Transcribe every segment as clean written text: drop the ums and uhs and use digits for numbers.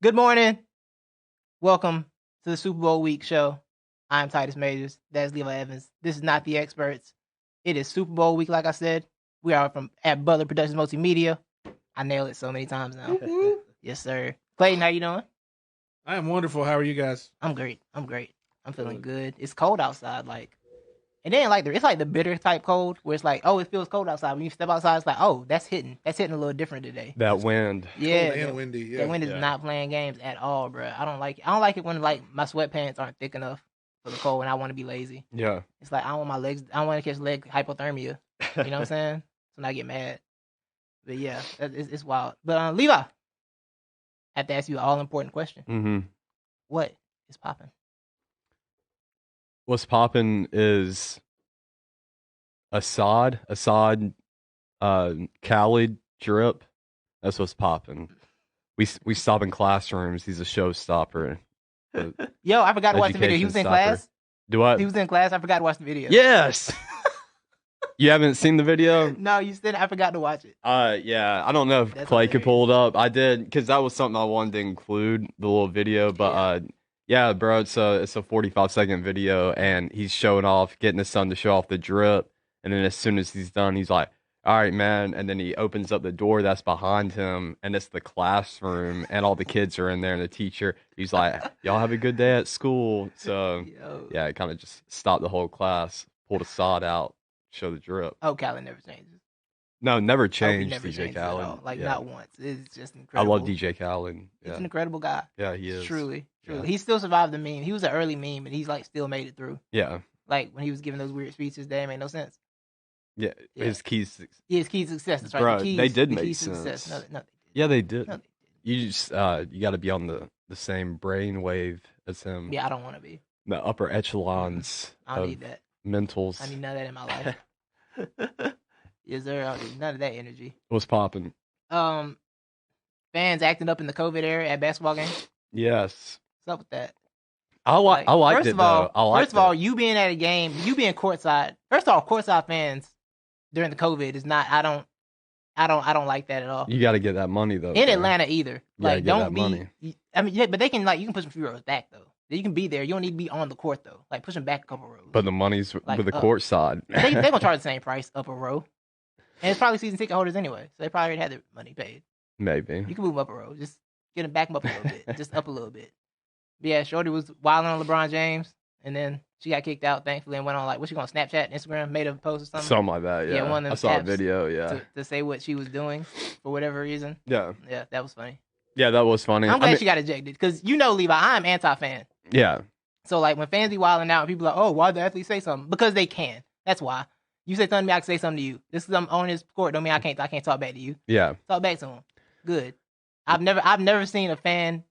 Good morning. Welcome to the Super Bowl week show. I'm Titus Majors. That's Levi Evans. This is not the experts. It is Super Bowl week, like I said. We are at Bowlllll Productions Multimedia. I nailed it so many times now. Yes, sir. Clayton, how you doing? I am wonderful. How are you guys? I'm great. I'm feeling good. It's cold outside, and then it's like the bitter type cold where it's like, oh, it feels cold outside. When you step outside, it's like, oh, that's hitting a little different today. That wind. Yeah, Cold and windy. Yeah. that wind is not playing games at all, bro. I don't like it when my sweatpants aren't thick enough for the cold and I want to be lazy. Yeah. It's like I don't want my legs. I don't want to catch leg hypothermia. You know what I'm saying? So I get mad. But yeah, it's wild. But Levi, I have to ask you an all important question. Mm-hmm. What is popping? What's popping is Assad, Khalid drip. That's what's popping. We stop in classrooms. He's a showstopper. Yo, I forgot to watch the video. He was in class. Do what? He was in class. I forgot to watch the video. Yes. You haven't seen the video? No, you said I forgot to watch it. Yeah. I don't know if That's Clay could hilarious. pull it up. I did because that was something I wanted to include the little video. But yeah, bro, it's a 45-second video, and he's showing off, getting his son to show off the drip, and then as soon as he's done, he's like, "All right, man," and then he opens up the door that's behind him, and it's the classroom, and all the kids are in there, and the teacher, he's like, "Y'all have a good day at school." So Yo. yeah, it kind of just stopped the whole class, pulled Assad out, show the drip. Oh, Khaled never changes. No, never He changed never DJ changes at all. Khaled. Like Yeah. not once. It's just I incredible. love DJ Khaled. He's Yeah, an incredible guy. yeah, he is. Truly. Yeah. He still survived the meme. He was an early meme, and he's like still made it through. Yeah, Like when he was giving those weird speeches, they made no sense. yeah. Yeah. His keys. Yeah, his key to success. That's right. Bro, the keys, they did the make keys to success. sense. No, they did. Yeah, they did. No, they did. You just you got to be on the same brain wave as him. Yeah, I don't want to be. The upper echelons I don't of need that. mentals. I need none of that in my life. Yes, sir. I don't need none of that energy. What's popping? Fans acting up in the COVID era at basketball games. Yes, What's up with that? I liked first it of all, though. I liked First of all, it. you being at a game, you being courtside. First of all, courtside fans during the COVID is not. I don't like that at all. You got to get that money though. In bro. Atlanta either. You gotta Like, get don't that be. money. I mean, yeah, but they can you can push some few rows back though. You can be there. You don't need to be on the court though. Like push them back a couple rows. But the money's Like, with the up. court side. they gonna charge the same price up a row, and it's probably season ticket holders anyway, so they probably already had their money paid. Maybe. You can move them up a row, just get them back up a little bit, just up a little bit. But yeah, Shorty was wilding on LeBron James, and then she got kicked out thankfully and went on what she going Snapchat, Instagram, made a post or something. Something like that. Yeah. one of them I saw a apps video. Yeah. to say what she was doing for whatever reason. Yeah. Yeah, that was funny. Yeah. That was funny. I'm glad I mean, she got ejected because Levi, I'm anti-fan. yeah. So like when fans be wilding out, people are like, oh, why'd the athlete say something? Because they can. That's why. You say something to me, I can say something to you. This is I'm on his court. Don't mean I can't talk back to you. Yeah. Talk back to him. Good. I've never seen a fan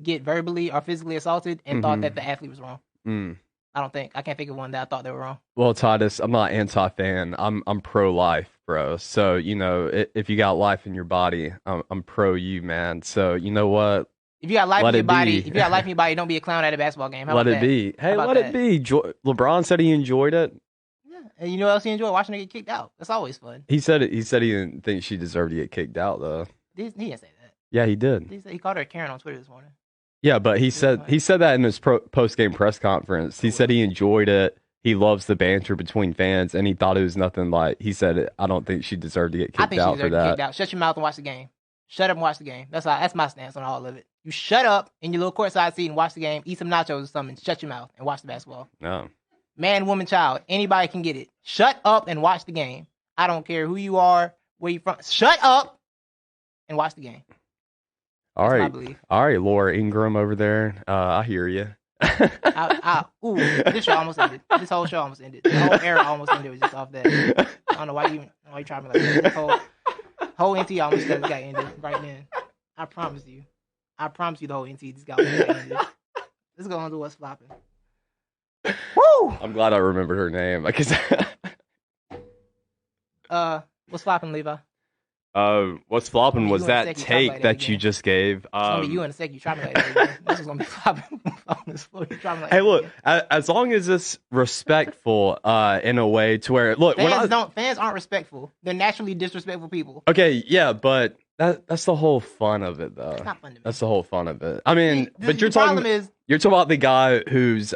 get verbally or physically assaulted and thought that the athlete was wrong. Mm. I can't think of one that I thought they were wrong. Well, Titus, I'm not anti-fan. I'm pro-life, bro. So if you got life in your body, I'm pro you, man. So you know what? If you got life Let in your it body, be. if you got life in your body, don't be a clown at a basketball game. How Let about it that? be. Hey, about let that? it be. LeBron said he enjoyed it. Yeah. And you know what else he enjoyed? Watching her get kicked out. That's always fun. He said it. He said he didn't think she deserved to get kicked out, though. He didn't say that. Yeah, he did. He called her a Karen on Twitter this morning. Yeah, but he said that in his post-game press conference. He said he enjoyed it. He loves the banter between fans, and he thought it was nothing like. He said, "I don't think she deserved to get I kicked think she out for deserved to get that." kicked out. Shut your mouth and watch the game. Shut up and watch the game. That's my stance on all of it. You shut up in your little courtside seat and watch the game. Eat some nachos or something. Shut your mouth and watch the basketball. No. Man, woman, child. Anybody can get it. Shut up and watch the game. I don't care who you are, where you from. Shut up and watch the game. All That's my right, belief. all right, Laura Ingram over there. I hear you. This show almost ended. This whole show almost ended. The whole era almost ended. It was just off that. I don't know why you trying me like that. This whole NT almost got ended right then. I promise you. The whole NT just got ended. Let's go on to what's flopping. Woo! I'm glad I remembered her name. Like, What's flopping, Levi? what's flopping was You in a that sec, you talk take like that that you again. just gave. It's gonna be you in a sec. You try me like that. This is gonna be flopping on this floor. You try me like Hey, that look, again. as long as it's respectful, in a way to where, look, Fans aren't respectful. They're naturally disrespectful people. okay, yeah, but That's the whole fun of it, though. It's not fun to me. That's the whole fun of it. I mean, but the problem is you're talking about the guy who's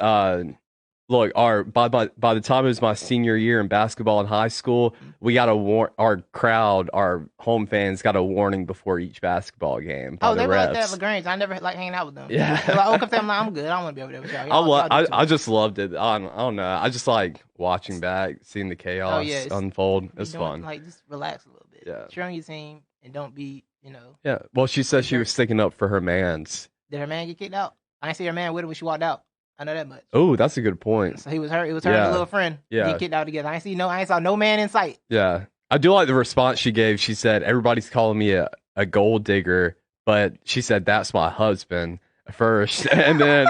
look, by the time it was my senior year in basketball in high school, we got our crowd, our home fans got a warning before each basketball game. By they the were like refs. that at LaGrange. I never like hanging out with them. Yeah. They're like, come I'm like, I'm good. I don't want to be over there with y'all. I just loved it. I don't know. I just like watching back, seeing the chaos unfold. It's fun. Like, just relax a little bit. Yeah. Cheer on your team and don't be, you know. Yeah. Well, she said she was sticking up for her mans. Did her man get kicked out? I didn't see her man with her when she walked out. I know that much. Oh, that's a good point. So it was her and her little friend get kicked out together. I saw no man in sight. Yeah. I do like the response she gave. She said, everybody's calling me a gold digger, but she said, that's my husband first. And then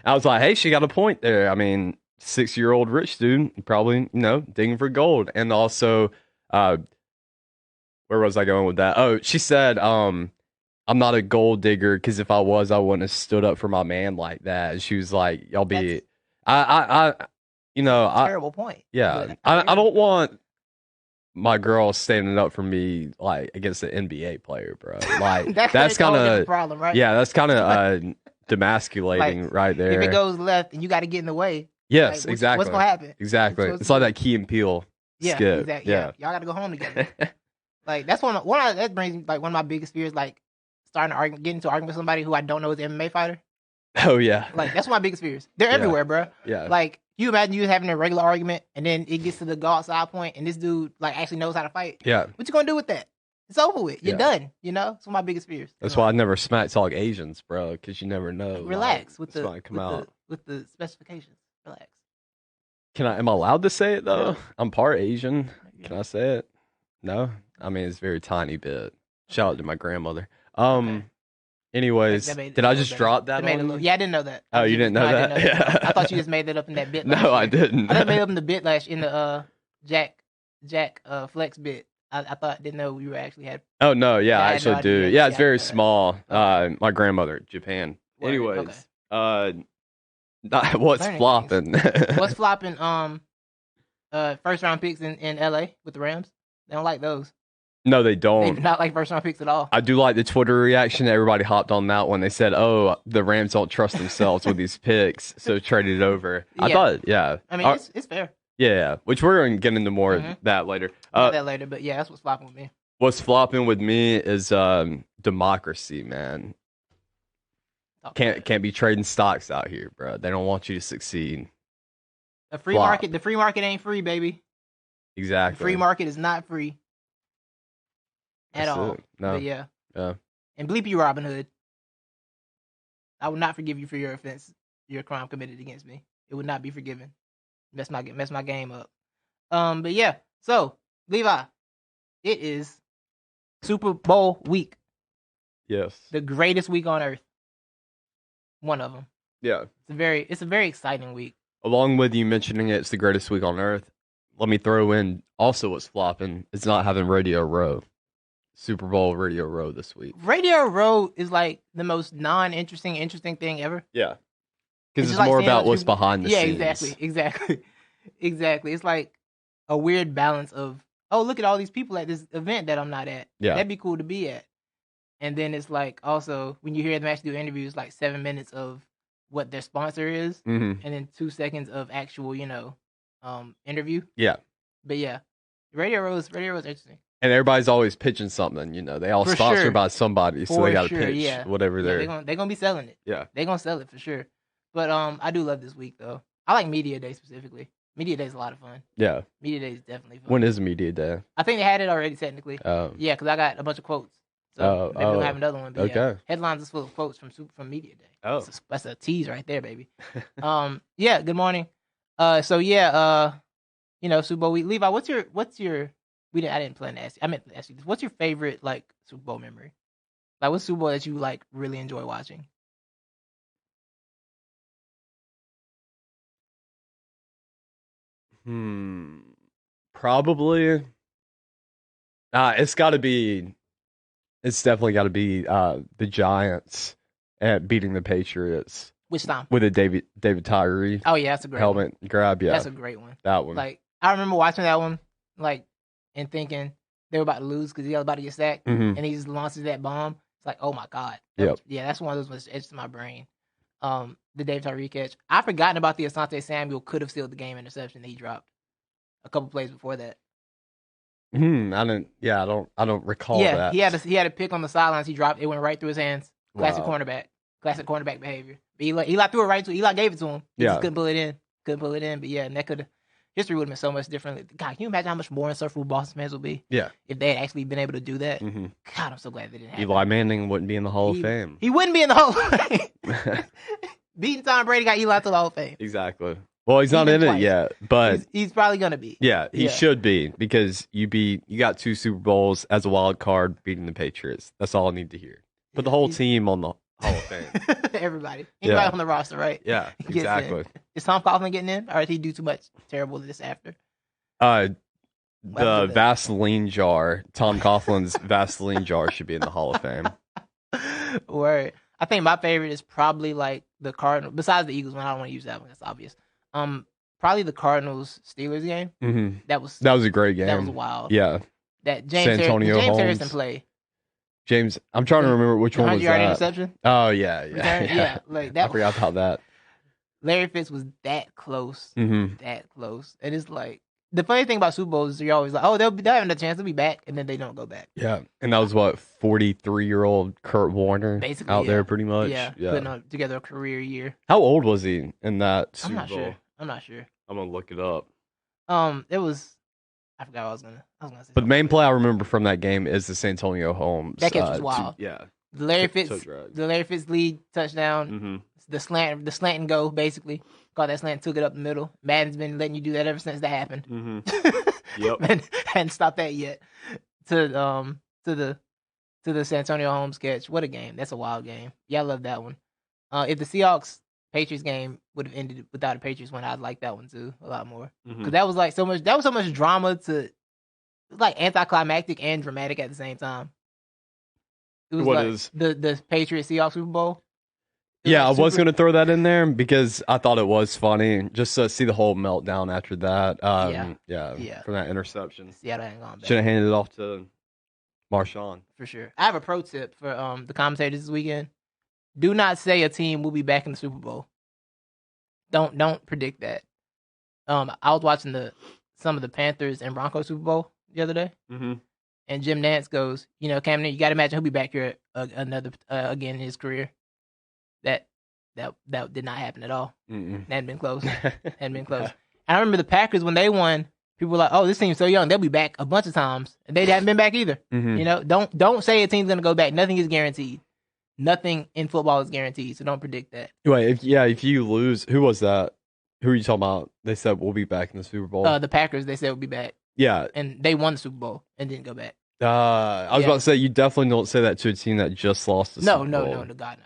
I was like, hey, she got a point there. I mean, 6-year-old rich dude, probably, digging for gold. And also, where was I going with that? Oh, she said, I'm not a gold digger because if I was, I wouldn't have stood up for my man like that. And she was like, "Y'all be, Terrible point. Yeah, I don't want my girl standing up for me like against an NBA player, bro. Like that's kind of problem, right? Yeah, that's kind of demasculating right there. If it goes left and you got to get in the way, yes, like, exactly. What's gonna happen? Exactly. It's like that Key and Peele skit. Exactly. Yeah, y'all got to go home together. Like that's that brings me like one of my biggest fears, like starting to getting into an argument with somebody who I don't know is an MMA fighter. Oh yeah. Like that's one of my biggest fears. They're everywhere, bro. Yeah. Like you imagine you having a regular argument and then it gets to the go outside point and this dude like actually knows how to fight. Yeah. What you gonna do with that? It's over with. You're done. It's one of my biggest fears. That's why I never smack talk Asians, bro, because you never know. Relax with the specifications. Relax. Am I allowed to say it though? I'm part Asian. Can I say it? No? I mean, it's a very tiny bit. Shout out to my grandmother. Anyways, did I just drop that on you? Yeah, I didn't know that. Oh, you didn't know that? Yeah. I thought you just made that up in that bit. No, I didn't. I made up in the bit in the Jack Flex bit. I didn't know you actually had. Oh no, yeah, I actually do. Yeah, it's very small. Okay. My grandmother, Japan. Word. Anyways, Okay. What's flopping? What's flopping? First round picks in LA with the Rams. They don't like those. No, they They don't. do not like first round picks at all. I do like the Twitter reaction. Everybody hopped on that one. They said, "Oh, the Rams don't trust themselves with these picks, so traded it over." I thought, yeah. I mean, it's fair. Yeah, which we're going to get into more of that later. That later, but yeah, that's what's flopping with me. What's flopping with me is democracy, man. Can't be trading stocks out here, bro. They don't want you to succeed. The free market ain't free, baby. Exactly. The free market is not free. At all. No. But yeah. Yeah. And bleep you, Robin Hood. I will not forgive you for your offense, your crime committed against me. It would not be forgiven. Mess my game up. But yeah. So, Levi, it is Super Bowl week. Yes. The greatest week on earth. One of them. Yeah. It's a very exciting week. Along with you mentioning it's the greatest week on earth, let me throw in also what's flopping. It's not having Radio Row. Super Bowl Radio Row this week. Radio Row is like the most interesting thing ever. Yeah. Because it's like more about what's behind the scenes. Yeah, exactly. It's like a weird balance of, oh, look at all these people at this event that I'm not at. Yeah. That'd be cool to be at. And then it's like also when you hear them actually do interviews, like 7 minutes of what their sponsor is, and then 2 seconds of actual, interview. Yeah. But yeah, Radio Row is interesting. And everybody's always pitching something, They all sponsored by somebody, so they got to pitch whatever they're gonna be selling it. Yeah, they're gonna sell it for sure. But I do love this week though. I like Media Day specifically. Media Day is a lot of fun. Yeah, Media Day is definitely fun. When is Media Day? I think they had it already technically. Oh, yeah, because I got a bunch of quotes. So maybe we'll have another one. But okay. Yeah, headlines is full of quotes from Media Day. Oh, that's a tease right there, baby. Yeah. Good morning. So yeah. Super Bowl week. Levi, what's your I didn't plan to ask you. I meant to ask you this. What's your favorite like Super Bowl memory? Like what's Super Bowl that you like really enjoy watching? Probably. It's definitely got to be the Giants at beating the Patriots. Which time? With a David Tyree. Oh yeah, that's a great helmet one. Grab. Yeah, that's a great one. That one. Like I remember watching that one, like and thinking, they were about to lose because he was about to get sacked, Mhm. and he just launches that bomb. It's like, oh my god. Yep. That's one of those ones that etched in my brain. The Dave Tyree catch. I've forgotten about the Asante Samuel could have sealed the game interception that he dropped a couple plays before that. I don't. Yeah, I don't recall that. he had a pick on the sidelines. He dropped it, went right through his hands. Classic Wow. cornerback behavior. But Eli threw it right to Eli gave it to him. He just couldn't pull it in. But yeah, and that could history would have been so much different. God, can you imagine how much more insufferable Boston fans would be? Yeah. If they had actually been able to do that. Mm-hmm. God, I'm so glad they didn't have Eli Manning wouldn't be in the Hall of Fame. He wouldn't be in the Hall of Fame. Beating Tom Brady got Eli to the Hall of Fame. Exactly. Well, he's not in it yet, but he's probably gonna be. Yeah, he should be because you got 2 Super Bowls as a wild card beating the Patriots. That's all I need to hear. Put the whole team on the Hall of Fame. Anybody on the roster, right? Yeah, exactly. Is Tom Coughlin getting in, or did he do too much terrible this after? The Vaseline jar, Tom Coughlin's Vaseline jar should be in the Hall of Fame. Word. I think my favorite is probably like the Cardinals. Besides the Eagles one, I don't want to use that one. That's obvious. Probably the Cardinals Steelers game. Mm-hmm. That was a great game. That was wild. Yeah. That James Harrison play. James, I'm trying to remember which one was that. 100-yard interception. Oh yeah. Yeah, like that. I forgot about that. Larry Fitz was that close, and it's like the funny thing about Super Bowls is you're always like, oh, they'll have a chance to be back, and then they don't go back. Yeah, and that was what 43-year-old Kurt Warner basically out there, pretty much. Yeah, putting together a career year. How old was he in that Super Bowl? I'm not sure. I'm gonna look it up. It was. I forgot what I was gonna say. But the main play I remember from that game is the Santonio Holmes. That catch was wild. The Larry Fitz lead touchdown. Mm-hmm. The slant and go basically. Caught that slant, took it up the middle. Madden's been letting you do that ever since that happened. Mm-hmm. Yep. and hadn't stopped that yet. To the Santonio Holmes catch. What a game! That's a wild game. Yeah, I love that one. If the Seahawks Patriots game would have ended without a Patriots win, I'd like that one too a lot more because that was like so much. That was so much drama to like anticlimactic and dramatic at the same time. It was the Patriots Seahawks Super Bowl. Yeah, I was going to throw that in there because I thought it was funny just to see the whole meltdown after that. From that interception. Seattle ain't gone back. Should have handed it off to Marshawn. For sure. I have a pro tip for the commentators this weekend. Do not say a team will be back in the Super Bowl. Don't predict that. I was watching some of the Panthers and Broncos Super Bowl the other day, and Jim Nantz goes, Cam Newton, you got to imagine he'll be back here again in his career. That did not happen at all. That hadn't been close. And I remember the Packers when they won. People were like, "Oh, this team's so young; they'll be back a bunch of times." And they haven't been back either. Don't say a team's gonna go back. Nothing is guaranteed. Nothing in football is guaranteed, so don't predict that. Wait, if you lose, who was that? Who are you talking about? They said we'll be back in the Super Bowl. The Packers, they said we'll be back. Yeah, and they won the Super Bowl and didn't go back. I was about to say you definitely don't say that to a team that just lost the Super Bowl. No, God no.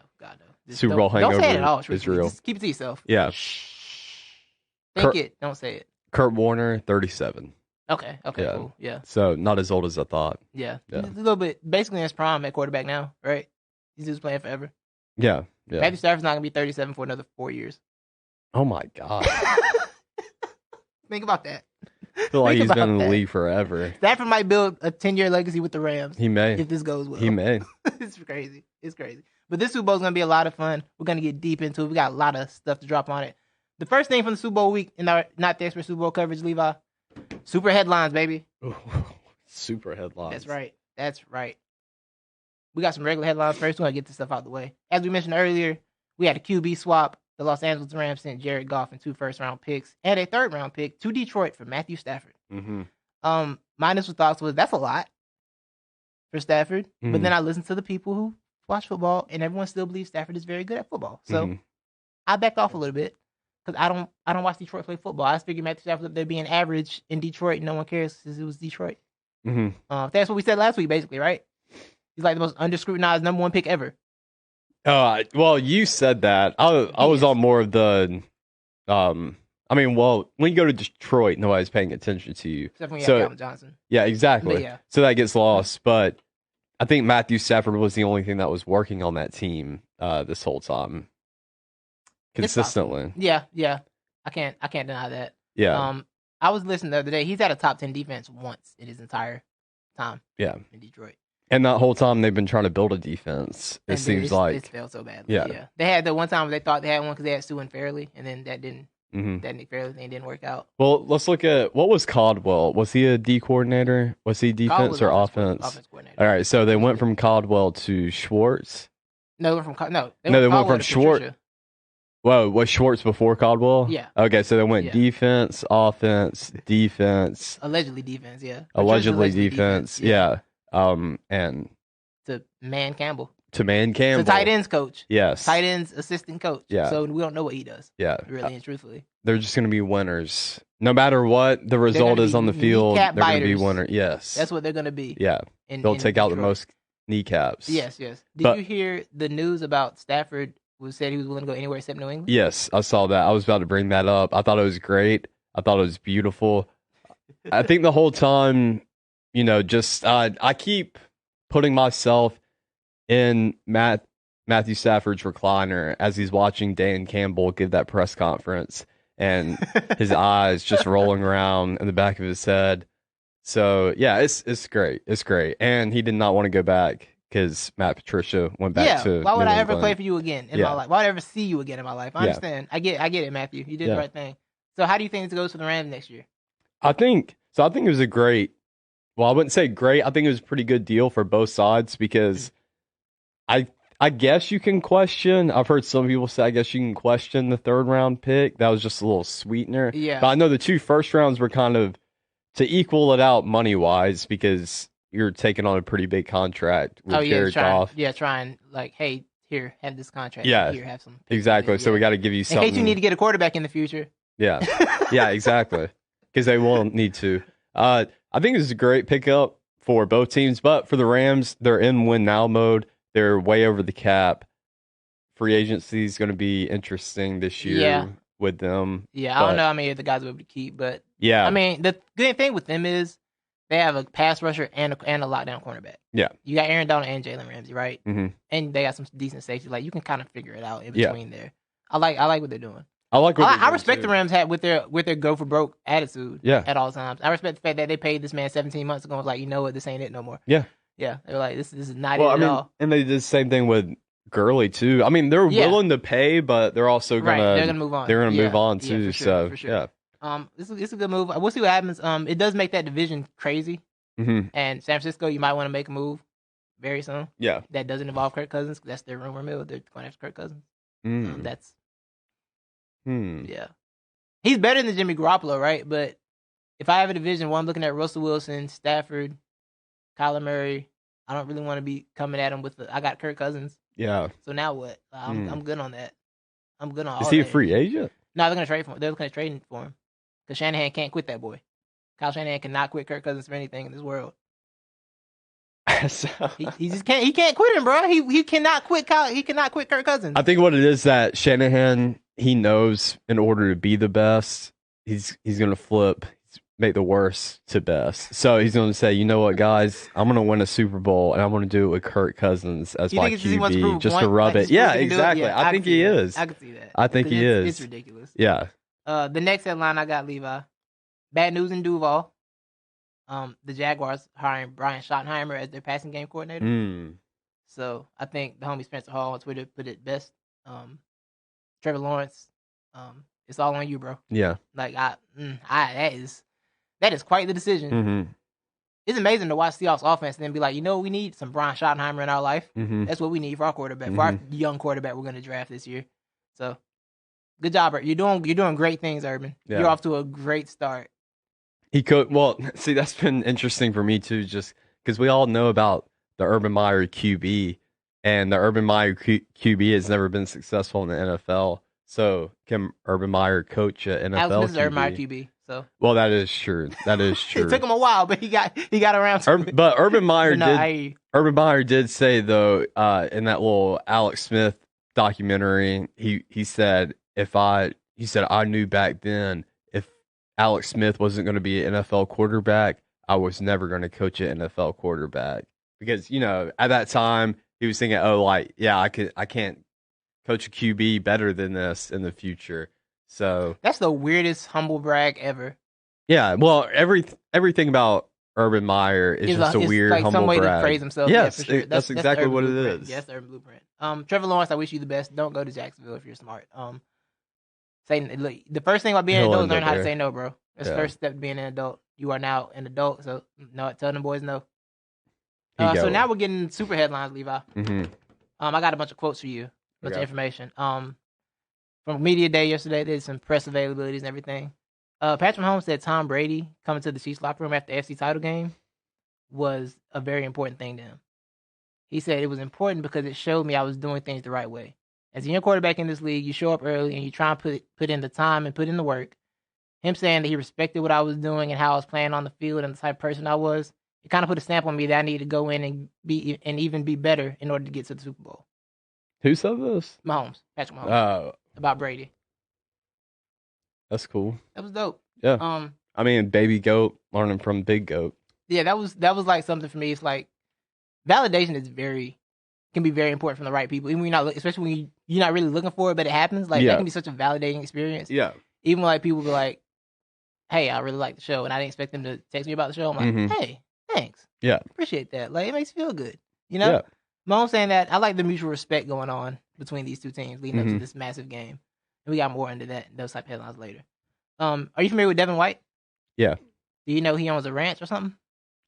Super Bowl hangover. Don't say it at all. Is real. Just keep it to yourself. Yeah. Think it. Don't say it. Kurt Warner, 37. Okay. Yeah. Cool. Yeah. So not as old as I thought. Yeah. He's a little bit, basically in his prime at quarterback now, right? He's just playing forever. Yeah. Matthew Stafford's not gonna be 37 for another 4 years. Oh my God. Think about that. I feel like he's been in the league forever. Stafford might build a 10-year legacy with the Rams. He may. If this goes well. He may. It's crazy. But this Super Bowl is going to be a lot of fun. We're going to get deep into it. We got a lot of stuff to drop on it. The first thing from the Super Bowl week in our Not the Expert Super Bowl coverage, Levi, super headlines, baby. Super headlines. That's right. We got some regular headlines first. We're going to get this stuff out of the way. As we mentioned earlier, we had a QB swap. The Los Angeles Rams sent Jared Goff and 2 first-round picks and a third-round pick to Detroit for Matthew Stafford. My initial thoughts was, that's a lot for Stafford. But then I listened to the people who watch football, and everyone still believes Stafford is very good at football. So I backed off a little bit because I don't watch Detroit play football. I just figured Matthew Stafford up there being average in Detroit. No one cares because it was Detroit. That's what we said last week, basically, right? He's like the most under-scrutinized number 1 pick ever. Well, you said that. I was on more of the, when you go to Detroit, nobody's paying attention to you. Except when you have Calvin Johnson. Yeah, exactly. Yeah. So that gets lost. But I think Matthew Stafford was the only thing that was working on that team this whole time. Consistently. Yeah. I can't deny that. Yeah. I was listening the other day. He's had a top 10 defense once in his entire time. Yeah. In Detroit. And that whole time they've been trying to build a defense. It seems like it failed so badly. Yeah. Yeah. They had the one time they thought they had one because they had Sue and Fairley, and then that didn't. Mhm. That Nick Fairley thing didn't work out. Well, let's look at what was Caldwell. Was he a D coordinator? Was he defense or offense? Offense coordinator. All right, so they went from Caldwell to Schwartz. No, they went from Schwartz. Patricia. Whoa, was Schwartz before Caldwell? Yeah. Okay, so they went defense, offense, defense. Allegedly defense, yeah. Allegedly defense, yeah. And to Man Campbell. To Man Campbell. To tight ends coach. Yes. Tight ends assistant coach. Yeah. So we don't know what he does. Yeah. Really and truthfully. They're just going to be winners. No matter what the result is on the field, they're going to be winners. Yes. That's what they're going to be. Yeah. They'll take out the most kneecaps. Yes. Did you hear the news about Stafford said he was willing to go anywhere except New England? Yes, I saw that. I was about to bring that up. I thought it was great. I thought it was beautiful. I think the whole time, just I keep putting myself in Matthew Stafford's recliner as he's watching Dan Campbell give that press conference and his eyes just rolling around in the back of his head. So, yeah, it's great. It's great. And he did not want to go back because Matt Patricia went back to why would New I ever England. play for you again in my life? Why would I ever see you again in my life? I understand. I get it, Matthew. You did the right thing. So how do you think it goes for the Rams next year? I think it was a great, well, I wouldn't say great. I think it was a pretty good deal for both sides because I guess you can question. I've heard some people say, I guess you can question the third round pick. That was just a little sweetener. Yeah. But I know the 2 first rounds were kind of to equal it out money wise because you're taking on a pretty big contract with Jared Goff. Trying like, hey, here, have this contract. Yeah. Here, have some. Exactly. So we got to give you something. In case you need to get a quarterback in the future. Yeah. Yeah, exactly. Because they will need to. I think it was a great pickup for both teams, but for the Rams, they're in win now mode. They're way over the cap. Free agency is going to be interesting this year with them. Yeah, I don't know how many of the guys will be able to keep, but yeah, I mean, the good thing with them is they have a pass rusher and a lockdown cornerback. Yeah, you got Aaron Donald and Jalen Ramsey, right? Mm-hmm. And they got some decent safety. Like you can kind of figure it out in between there. I like what they're doing. I respect the Rams with their go for broke attitude. Yeah. At all times. I respect the fact that they paid this man 17 months ago. And was like, you know what, this ain't it no more. Yeah. Yeah. They're like, this is not it at all. And they did the same thing with Gurley too. I mean, they're willing to pay, but they're also gonna move on. They're gonna move on too. For sure, for sure. This is a good move. We'll see what happens. It does make that division crazy. Mm-hmm. And San Francisco, you might want to make a move very soon. Yeah. That doesn't involve Kirk Cousins. That's their rumor mill. They're going after Kirk Cousins. Yeah. He's better than Jimmy Garoppolo, right? But if I have a division where I'm looking at Russell Wilson, Stafford, Kyler Murray, I don't really want to be coming at him with I got Kirk Cousins. Yeah. So now what? I'm good on that. I'm good on all that. Is he a free agent? No, they're going to trade for him. They're looking at trading for him. Because Shanahan can't quit that boy. Kyle Shanahan cannot quit Kirk Cousins for anything in this world. he just can't. He can't quit him, bro. He cannot quit Kyle. He cannot quit Kirk Cousins. I think what it is that Shanahan, he knows in order to be the best, he's going to flip, make the worst to best. So he's going to say, you know what, guys, I'm going to win a Super Bowl, and I'm going to do it with Kirk Cousins as my QB, just to rub it. Yeah, exactly. Yeah, I think he is. I can see that. I think he is. It's ridiculous. Yeah. The next headline I got, Levi. Bad news in Duval. The Jaguars hiring Brian Schottenheimer as their passing game coordinator. So I think the homie Spencer Hall on Twitter put it best. Trevor Lawrence, it's all on you, bro. Yeah. Like that is quite the decision. Mm-hmm. It's amazing to watch Seahawks offense and then be like, we need some Brian Schottenheimer in our life. Mm-hmm. That's what we need for our quarterback, for our young quarterback we're going to draft this year. So good job, You're doing great things, Urban. Yeah. You're off to a great start. He could. Well, see, that's been interesting for me too, just because we all know about the Urban Meyer QB, and the Urban Meyer QB has never been successful in the NFL. So can Urban Meyer coach an NFL Alex Smith is QB? Urban Meyer QB. So well, that is true. That is true. It took him a while, but he got around to it. But Urban Meyer did. Urban Meyer did say though, in that little Alex Smith documentary, he said I knew back then if Alex Smith wasn't going to be an NFL quarterback, I was never going to coach an NFL quarterback because at that time he was thinking, I can't coach a QB better than this in the future. So that's the weirdest humble brag ever. Yeah, well, everything about Urban Meyer is just a it's weird, like humble some way brag. to praise himself. Yes, yeah, for sure. that's exactly the what it blueprint. is. Yeah, that's the urban blueprint. Trevor Lawrence, I wish you the best. Don't go to Jacksonville if you're smart. Look, the first thing about being an He'll adult is end learn up how to there. say no, bro. That's the Yeah. first step to being an adult. You are now an adult, so no, tell them boys no. He So go. now we're getting super headlines, Levi. Mhm. I got a bunch of quotes for you, a bunch of Okay. information. From Media Day yesterday, there's some press availabilities and everything. Patrick Mahomes said Tom Brady coming to the Chiefs locker room after the FC title game was a very important thing to him. He said it was important because it showed me I was doing things the right way. As a young quarterback in this league, you show up early and you try and put in the time and put in the work. Him saying that he respected what I was doing and how I was playing on the field and the type of person I was, it kind of put a stamp on me that I needed to go in and even be better in order to get to the Super Bowl. Who said this? Patrick Mahomes, Oh, about Brady. that's cool. That was dope. Yeah. I mean, baby goat learning from big goat. Yeah, that was like something for me. It's like validation can be very important from the right people, even when you're not, especially when you're not really looking for it, but it happens. Like that can be such a validating experience. Yeah. Even like people be like, "Hey, I really like the show," and I didn't expect them to text me about the show. I'm like, "Hey, thanks. Yeah. Appreciate that. Like it makes me feel good." You know. Yeah. Mom saying that I like the mutual respect going on between these two teams leading up to this massive game. And we got more into those type of headlines later. Are you familiar with Devin White? Yeah. Do you know he owns a ranch or something?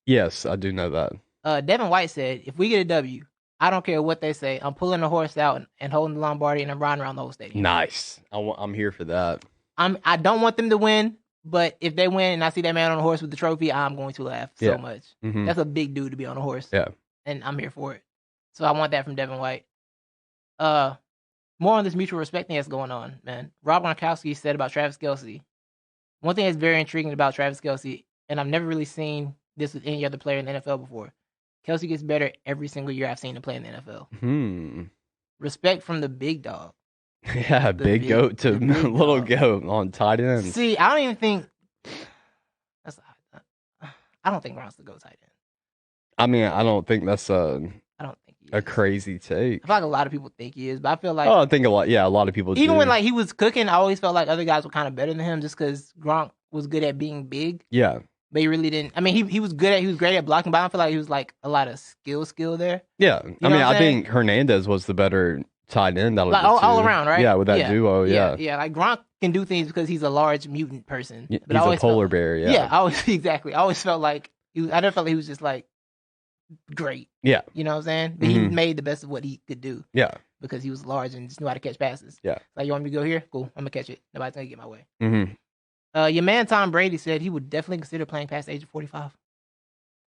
Yes, I do know that. Devin White said, if we get a W, I don't care what they say. I'm pulling the horse out and holding the Lombardi and I'm riding around the whole stadium. Nice. I'm here for that. I don't want them to win, but if they win and I see that man on a horse with the trophy, I'm going to laugh so much. Mm-hmm. That's a big dude to be on a horse. Yeah. And I'm here for it. So I want that from Devin White. More on this mutual respect thing that's going on, man. Rob Gronkowski said about Travis Kelce. One thing that's very intriguing about Travis Kelce, and I've never really seen this with any other player in the NFL before. Kelce gets better every single year I've seen him play in the NFL. Respect from the big dog. Yeah, big goat to little dog. Goat on tight end. See, I don't even think I don't think Gronk's the GOAT tight end. I mean, I don't think that's I don't think he is. A crazy take. I feel like a lot of people think he is, but I feel like I think a lot of people even do. when like he was cooking, I always felt like other guys were kind of better than him just because Gronk was good at being big. Yeah. But he really didn't. I mean, he was great at blocking, but I don't feel like he was like a lot of skill there. Yeah. I mean, I think Hernandez was the better tight end out of like the two. all around, right? Yeah, with that duo, yeah. Yeah, like Gronk can do things because he's a large mutant person. Yeah, but he's a polar bear, yeah. Yeah, exactly. I always felt like I never felt like he was just like great. Yeah. You know what I'm saying? But he made the best of what he could do. Yeah. Because he was large and just knew how to catch passes. Yeah. Like, you want me to go here? Cool. I'm going to catch it. Nobody's going to get my way. Mm-hmm. Your man Tom Brady said he would definitely consider playing past the age of 45.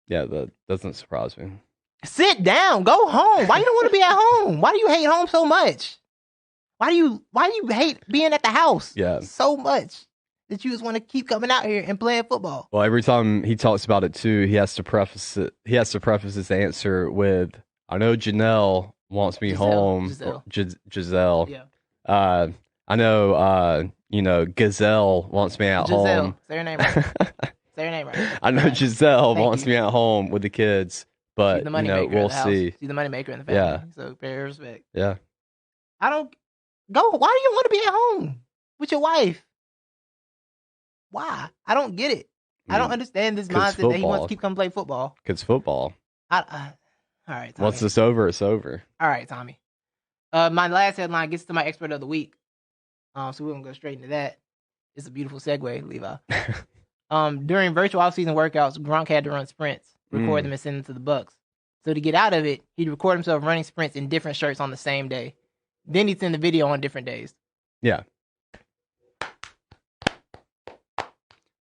Yeah, that doesn't surprise me. Sit down. Go home. Why you don't want to be at home? Why do you hate home so much? Why do you hate being at the house so much that you just want to keep coming out here and playing football? Well, every time he talks about it too, he has to preface his answer with, "I know Janelle wants me home." Giselle. Yeah. I know. Gazelle wants me at home. Say her name right. Say her name right. I know Giselle wants me at home with the kids, but we'll see. She's the moneymaker in the family. Yeah. So pay her respect. Yeah. I don't go. Why do you want to be at home with your wife? Why? I don't get it. I don't understand this mindset that he wants to keep coming play football. Because football. All right, Tommy. Once it's over, it's over. All right, Tommy. My last headline gets to my expert of the week. So we're going to go straight into that. It's a beautiful segue, Levi. During virtual offseason workouts, Gronk had to run sprints, record them, and send them to the Bucks. So to get out of it, he'd record himself running sprints in different shirts on the same day. Then he'd send the video on different days. Yeah.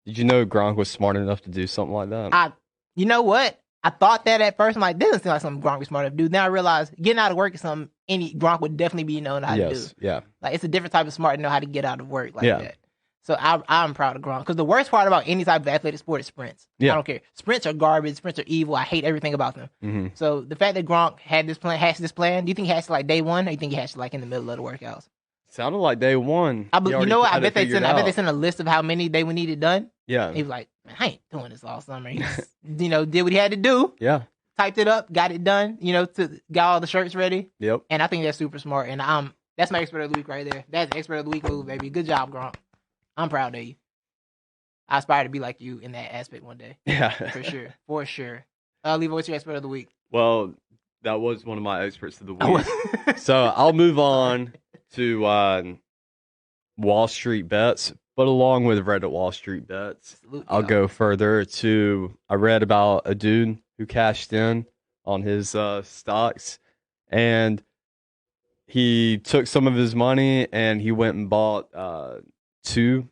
Did you know Gronk was smart enough to do something like that? You know what? I thought that at first. I'm like, this doesn't seem like something Gronk was smart enough to do. Then I realized getting out of work is something any Gronk would definitely be known how to do. Yeah. Like, it's a different type of smart to know how to get out of work like that. So I'm proud of Gronk. Because the worst part about any type of athletic sport is sprints. Yeah. I don't care. Sprints are garbage. Sprints are evil. I hate everything about them. Mm-hmm. So the fact that Gronk hatched this plan, do you think he hatched it like day one, or do you think he hatched it like in the middle of the workouts? Sounded like day one. You know what? I bet they sent a list of how many they would need it done. Yeah. He was like, man, I ain't doing this all summer. He just, did what he had to do. Yeah. Typed it up, got it done, got all the shirts ready. Yep. And I think that's super smart. And that's my expert of the week right there. That's expert of the week move, baby. Good job, Gronk. I'm proud of you. I aspire to be like you in that aspect one day. Yeah. For sure. For sure. Levi, what's your expert of the week? Well, that was one of my experts of the week. So I'll move on to Wall Street bets, but along with Reddit Wall Street bets, I'll go further to I read about a dude who cashed in on his stocks, and he took some of his money and he went and bought six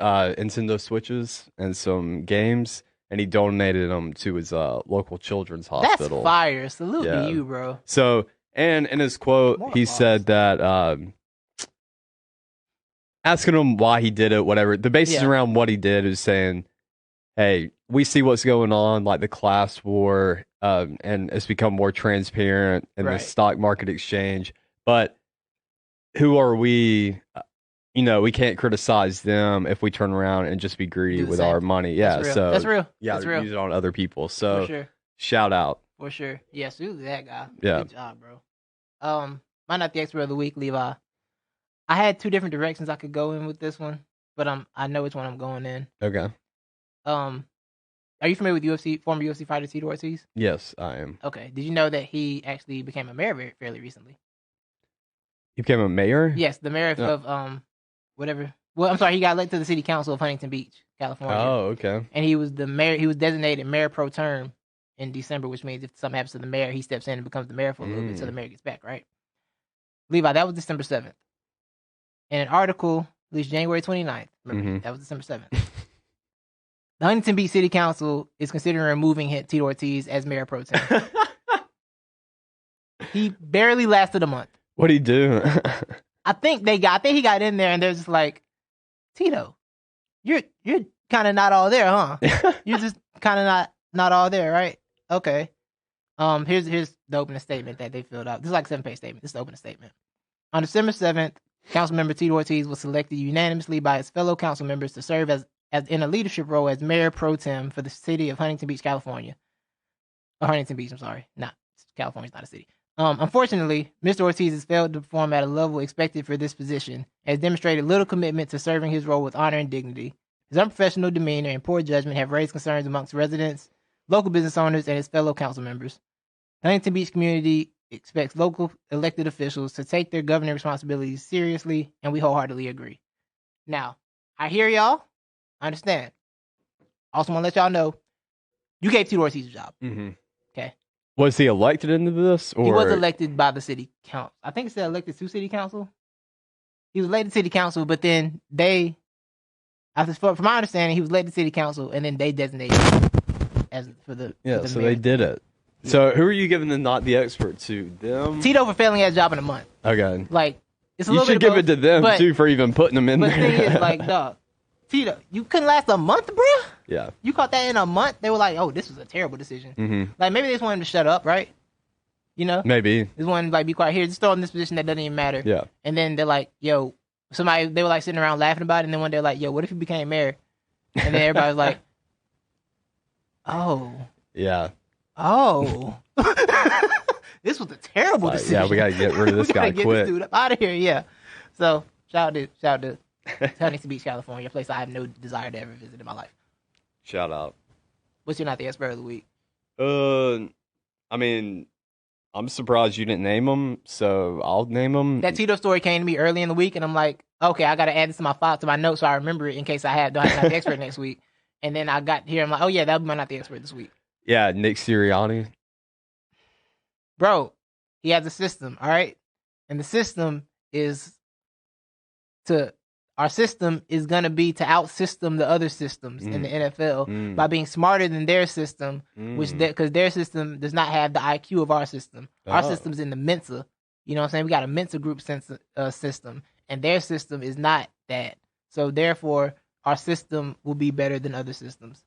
Nintendo Switches and some games, and he donated them to his local children's hospital. That's fire. Salute to you, bro. So, and in his quote, he said that asking him why he did it, whatever. The basis around what he did is saying, hey, we see what's going on, like the class war, and it's become more transparent in the stock market exchange. But who are we? We can't criticize them if we turn around and just be greedy with our money. Yeah, so that's real. Yeah, that's real. Use it on other people. So for sure. Shout out. For sure. Yeah, salute to that guy. Yeah. Good job, bro. Mine not the expert of the week, Levi. I had two different directions I could go in with this one, but I know which one I'm going in. Okay. Are you familiar with former UFC fighter Tito Ortiz? Yes, I am. Okay. Did you know that he actually became a mayor fairly recently? He became a mayor? Yes, the mayor of whatever. Well, I'm sorry, he got elected to the city council of Huntington Beach, California. Oh, okay. And he was the mayor. He was designated mayor pro term in December, which means if something happens to the mayor, he steps in and becomes the mayor for a little bit until the mayor gets back, right? Levi, that was December 7th. In an article released January 29th, remember, that was December 7th. The Huntington Beach City Council is considering removing Tito Ortiz as mayor pro tem. He barely lasted a month. What'd he do? I think he got in there and they're just like, Tito, you're kind of not all there, huh? You're just kind of not all there, right? Okay. Here's the opening statement that they filled out. This is like a 7-page statement. This is the opening statement. On December 7th, Councilmember Tito Ortiz was selected unanimously by his fellow council members to serve as in a leadership role as mayor pro tem for the city of Huntington Beach, California. Huntington Beach, I'm sorry. California's not a city. Unfortunately, Mr. Ortiz has failed to perform at a level expected for this position and has demonstrated little commitment to serving his role with honor and dignity. His unprofessional demeanor and poor judgment have raised concerns amongst residents, local business owners, and his fellow council members. The Huntington Beach community expects local elected officials to take their governing responsibilities seriously, and we wholeheartedly agree. Now, I hear y'all. I understand. Also want to let y'all know, you gave Tito Ortiz a job. Mm-hmm. Okay. Was he elected into this? Or? He was elected by the city council. I think it said elected to city council. He was elected to city council, but then from my understanding, he was elected to city council, and then they designated him as for the so mayor. They did it. Yeah. So who are you giving the not the expert to? Them? Tito for failing at a job in a month. Okay. Like, it's a you little should bit give it to them, too, for even putting them in there. But the thing is, like, dog, Tito, you couldn't last a month, bro? Yeah. You caught that in a month? They were like, oh, this was a terrible decision. Mm-hmm. Like, maybe they just wanted him to shut up, right? You know? Maybe. They just wanted him to, like, be quiet. Here, just throw him in this position that doesn't even matter. Yeah. And then they're like, yo, they were, like, sitting around laughing about it, and then one day, like, yo, what if he became mayor? And then everybody was like, oh. Yeah. Oh. This was a terrible decision. Yeah, we got to get rid of this guy quick. Get this dude up out of here, yeah. So, shout out to Huntington Beach, California, a place I have no desire to ever visit in my life. Shout out. What's your not the expert of the week? I mean, I'm surprised you didn't name him, so I'll name him. That Tito story came to me early in the week, and I'm like, okay, I got to add this to my notes so I remember it in case I don't have not the expert next week. And then I got here, I'm like, oh yeah, that'll be my not the expert this week. Yeah, Nick Sirianni. Bro, he has a system, all right? And the system is our system is going to be to outsystem the other systems in the NFL by being smarter than their system, because their system does not have the IQ of our system. Our system's in the Mensa. You know what I'm saying? We got a Mensa group system, and their system is not that. So therefore, our system will be better than other systems.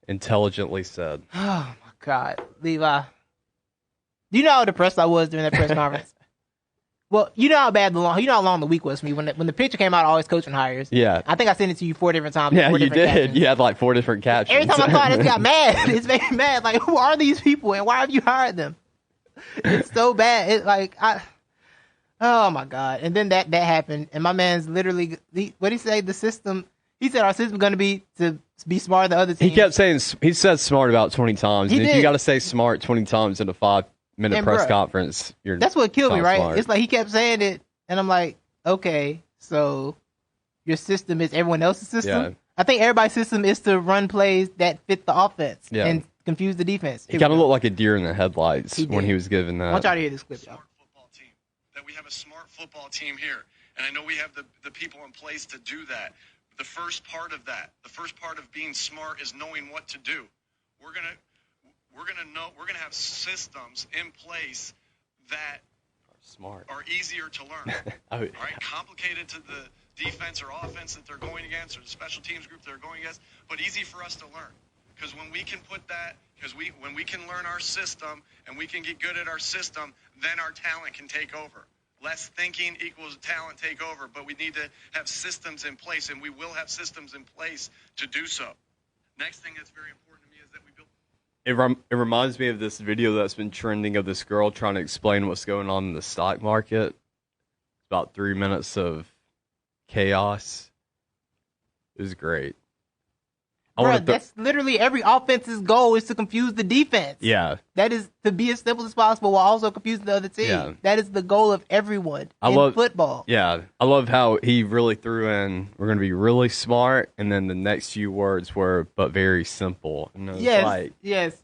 Intelligently said. Oh my God, Levi. Do you know how depressed I was during that press conference? Well, you know how long the week was for me when the picture came out of all his coaching hires. Yeah, I think I sent it to you 4 different times. Yeah, you did. Captions. You had like 4 different captions. Every time I thought it, got mad. It's making me mad. Like, who are these people and why have you hired them? It's so bad. It's like oh my God. And then that happened, and my man's literally what did he say? The system. He said our system's going to be smarter than other teams. He kept saying he said smart about 20 times. He And if did. you got to say smart 20 times in a 5-minute And press bruh, conference, that's what killed me, not right? smart. It's like he kept saying it, and I'm like, okay, so your system is everyone else's system. Yeah. I think everybody's system is to run plays that fit the offense and confuse the defense. He kind of looked like a deer in the headlights when he was giving that. I want y'all to hear this clip, y'all. Football team. That we have a smart football team here. And I know we have the people in place to do that. The first part of that, the first part of being smart is knowing what to do. We're gonna have systems in place that are easier to learn. All right, complicated to the defense or offense that they're going against, or the special teams group they're going against, but easy for us to learn. Because when we can put that, when we can learn our system and we can get good at our system, then our talent can take over. Less thinking equals talent take over, but we need to have systems in place, and we will have systems in place to do so. Next thing that's very important to me is that we build. It reminds me of this video that's been trending of this girl trying to explain what's going on in the stock market. It's about 3 minutes of chaos. It was great. Bro, that's literally every offense's goal is to confuse the defense. Yeah. That is to be as simple as possible while also confusing the other team. Yeah. That is the goal of everyone in football. Yeah. I love how he really threw in, we're going to be really smart, and then the next few words were, but very simple. And yes.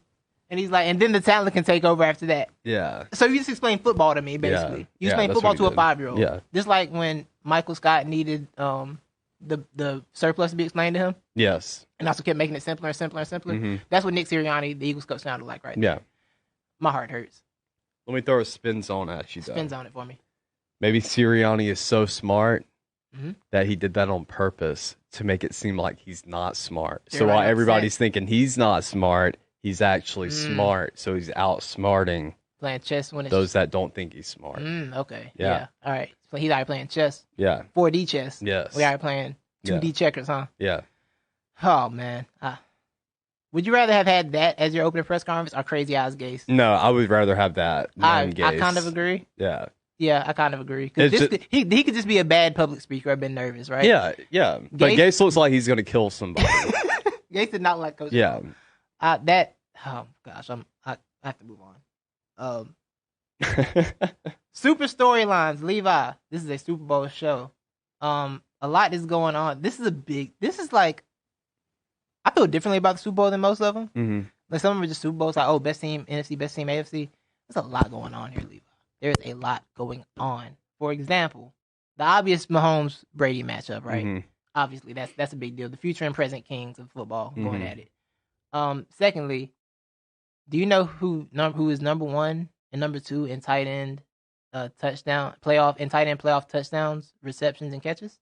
And he's like, and then the talent can take over after that. Yeah. So you just explain football to me, basically. You explain football to a 5-year-old. Yeah. Just like when Michael Scott needed the surplus to be explained to him. Yes. And also kept making it simpler and simpler and simpler. Mm-hmm. That's what Nick Sirianni, the Eagles coach, sounded like right now. Yeah. My heart hurts. Let me throw a spin zone at you, though. Spin zone it for me. Maybe Sirianni is so smart that he did that on purpose to make it seem like he's not smart. So while everybody's thinking he's not smart, he's actually smart. So he's outsmarting playing chess when it's those that don't think he's smart. Okay. Yeah. All right. So he's already playing chess. Yeah. 4D chess. Yes. We already playing 2D checkers, huh? Yeah. Oh, man. Would you rather have had that as your opening press conference or Crazy Eyes Gase? No, I would rather have that. I kind of agree. Yeah. Yeah, I kind of agree. Because he could just be a bad public speaker. I've been nervous, right? Yeah, yeah. But Gase looks like he's going to kill somebody. Gase did not like Coach. Yeah. Oh, gosh. I have to move on. Super storylines, Levi. This is a Super Bowl show. A lot is going on. This is like, I feel differently about the Super Bowl than most of them. Mm-hmm. Like some of them are just Super Bowls, like, best team NFC, best team AFC. There's a lot going on here, Levi. There's a lot going on. For example, the obvious Mahomes-Brady matchup, right? Mm-hmm. Obviously, that's a big deal. The future and present kings of football going at it. Secondly, do you know who is number 1 and number 2 in tight end playoff touchdowns, receptions, and catches?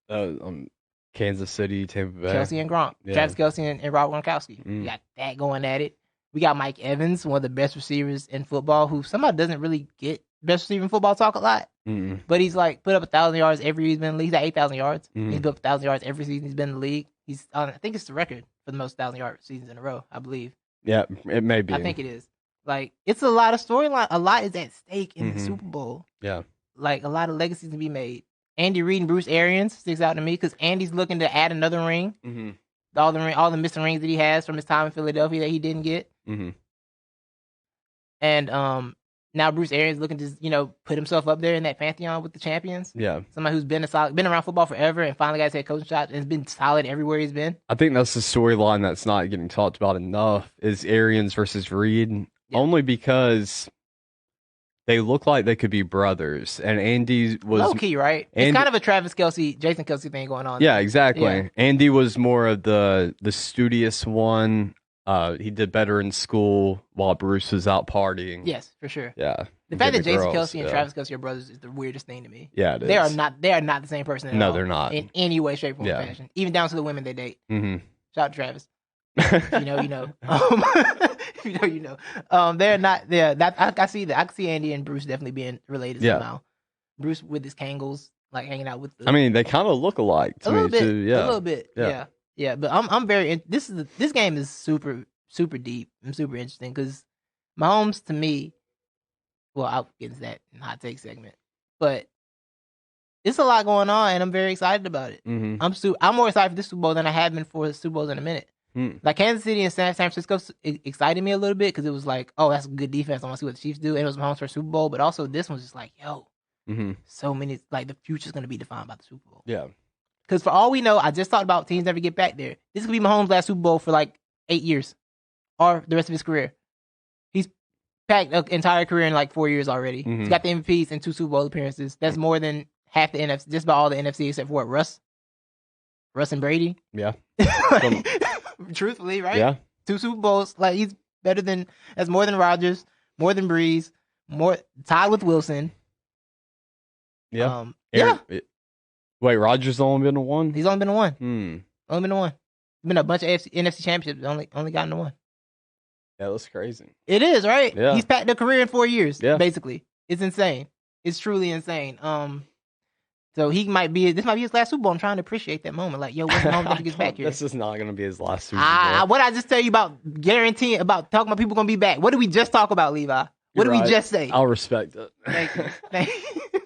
Kansas City, Tampa Bay. Kelsey and Gronk. Yeah. Travis Kelsey and Rob Gronkowski. We got that going at it. We got Mike Evans, one of the best receivers in football, who somebody doesn't really get best receiver in football talk a lot. Mm-mm. But he's like put up 1,000 yards every year he's been in the league. He's at 8,000 yards. He's put up 1,000 yards every season he's been in the league. He's I think it's the record for the most 1,000-yard seasons in a row, I believe. Yeah, it may be. I think it is. Like, it's a lot of storyline. A lot is at stake in the Super Bowl. Yeah. Like, a lot of legacies to be made. Andy Reid and Bruce Arians sticks out to me because Andy's looking to add another ring. Mm-hmm. All the missing rings that he has from his time in Philadelphia that he didn't get. Mm-hmm. And now Bruce Arians looking to put himself up there in that pantheon with the champions. Yeah, somebody who's been around football forever and finally got his head coaching shot and has been solid everywhere he's been. I think that's the storyline that's not getting talked about enough is Arians versus Reid, only because they look like they could be brothers, and Andy was low key, right? It's kind of a Travis Kelsey, Jason Kelsey thing going on. Yeah, exactly. Yeah. Andy was more of the studious one. He did better in school while Bruce was out partying. Yes, for sure. Yeah. The fact that Jason Kelsey and Travis Kelsey are brothers is the weirdest thing to me. Yeah, it is. They are not the same person at all. No, they're not. In any way, shape, form, or fashion. Even down to the women they date. Mm-hmm. Shout out to Travis. You know. You know. They're not. I see that. I can see Andy and Bruce definitely being related somehow. Bruce with his Kangles, like hanging out with. I mean, they kind of look alike to me too. Yeah, a little bit. Yeah. But I'm very. This game is super deep and super interesting because Mahomes to me. Well, I'll get into that in the hot take segment, but it's a lot going on, and I'm very excited about it. Mm-hmm. I'm more excited for this Super Bowl than I have been for the Super Bowls in a minute. Like Kansas City and San Francisco excited me a little bit because it was like, oh, that's a good defense. I want to see what the Chiefs do. And it was Mahomes for Super Bowl, but also this one's just like, yo, so many, like the future's going to be defined by the Super Bowl. Yeah. Because for all we know, I just talked about teams never get back there. This could be Mahomes' last Super Bowl for like 8 years or the rest of his career. He's packed an entire career in like 4 years already. He's got the MVPs and 2 Super Bowl appearances. That's more than half the NFC, just about all the NFC except for what, Russ and Brady. Yeah. Truthfully, right? Yeah. 2 Super Bowls. Like he's better than, that's more than Rodgers, more than Breeze, more tied with Wilson. Yeah. Yeah. Wait, Rodgers only been to one? He's only been to one. Hmm. Only been to one. Been a bunch of NFC championships. Only gotten to one. Yeah, that's crazy. It is, right? Yeah. He's packed a career in 4 years. Yeah. Basically, it's insane. It's truly insane. So this might be his last Super Bowl. I'm trying to appreciate that moment. Like, yo, when's Mahomes gonna get back here? This is not going to be his last Super Bowl. What I just tell you about guaranteeing about talking about people gonna be back? What did we just talk about, Levi? What did we just say? I'll respect it. Thank you. Thank you.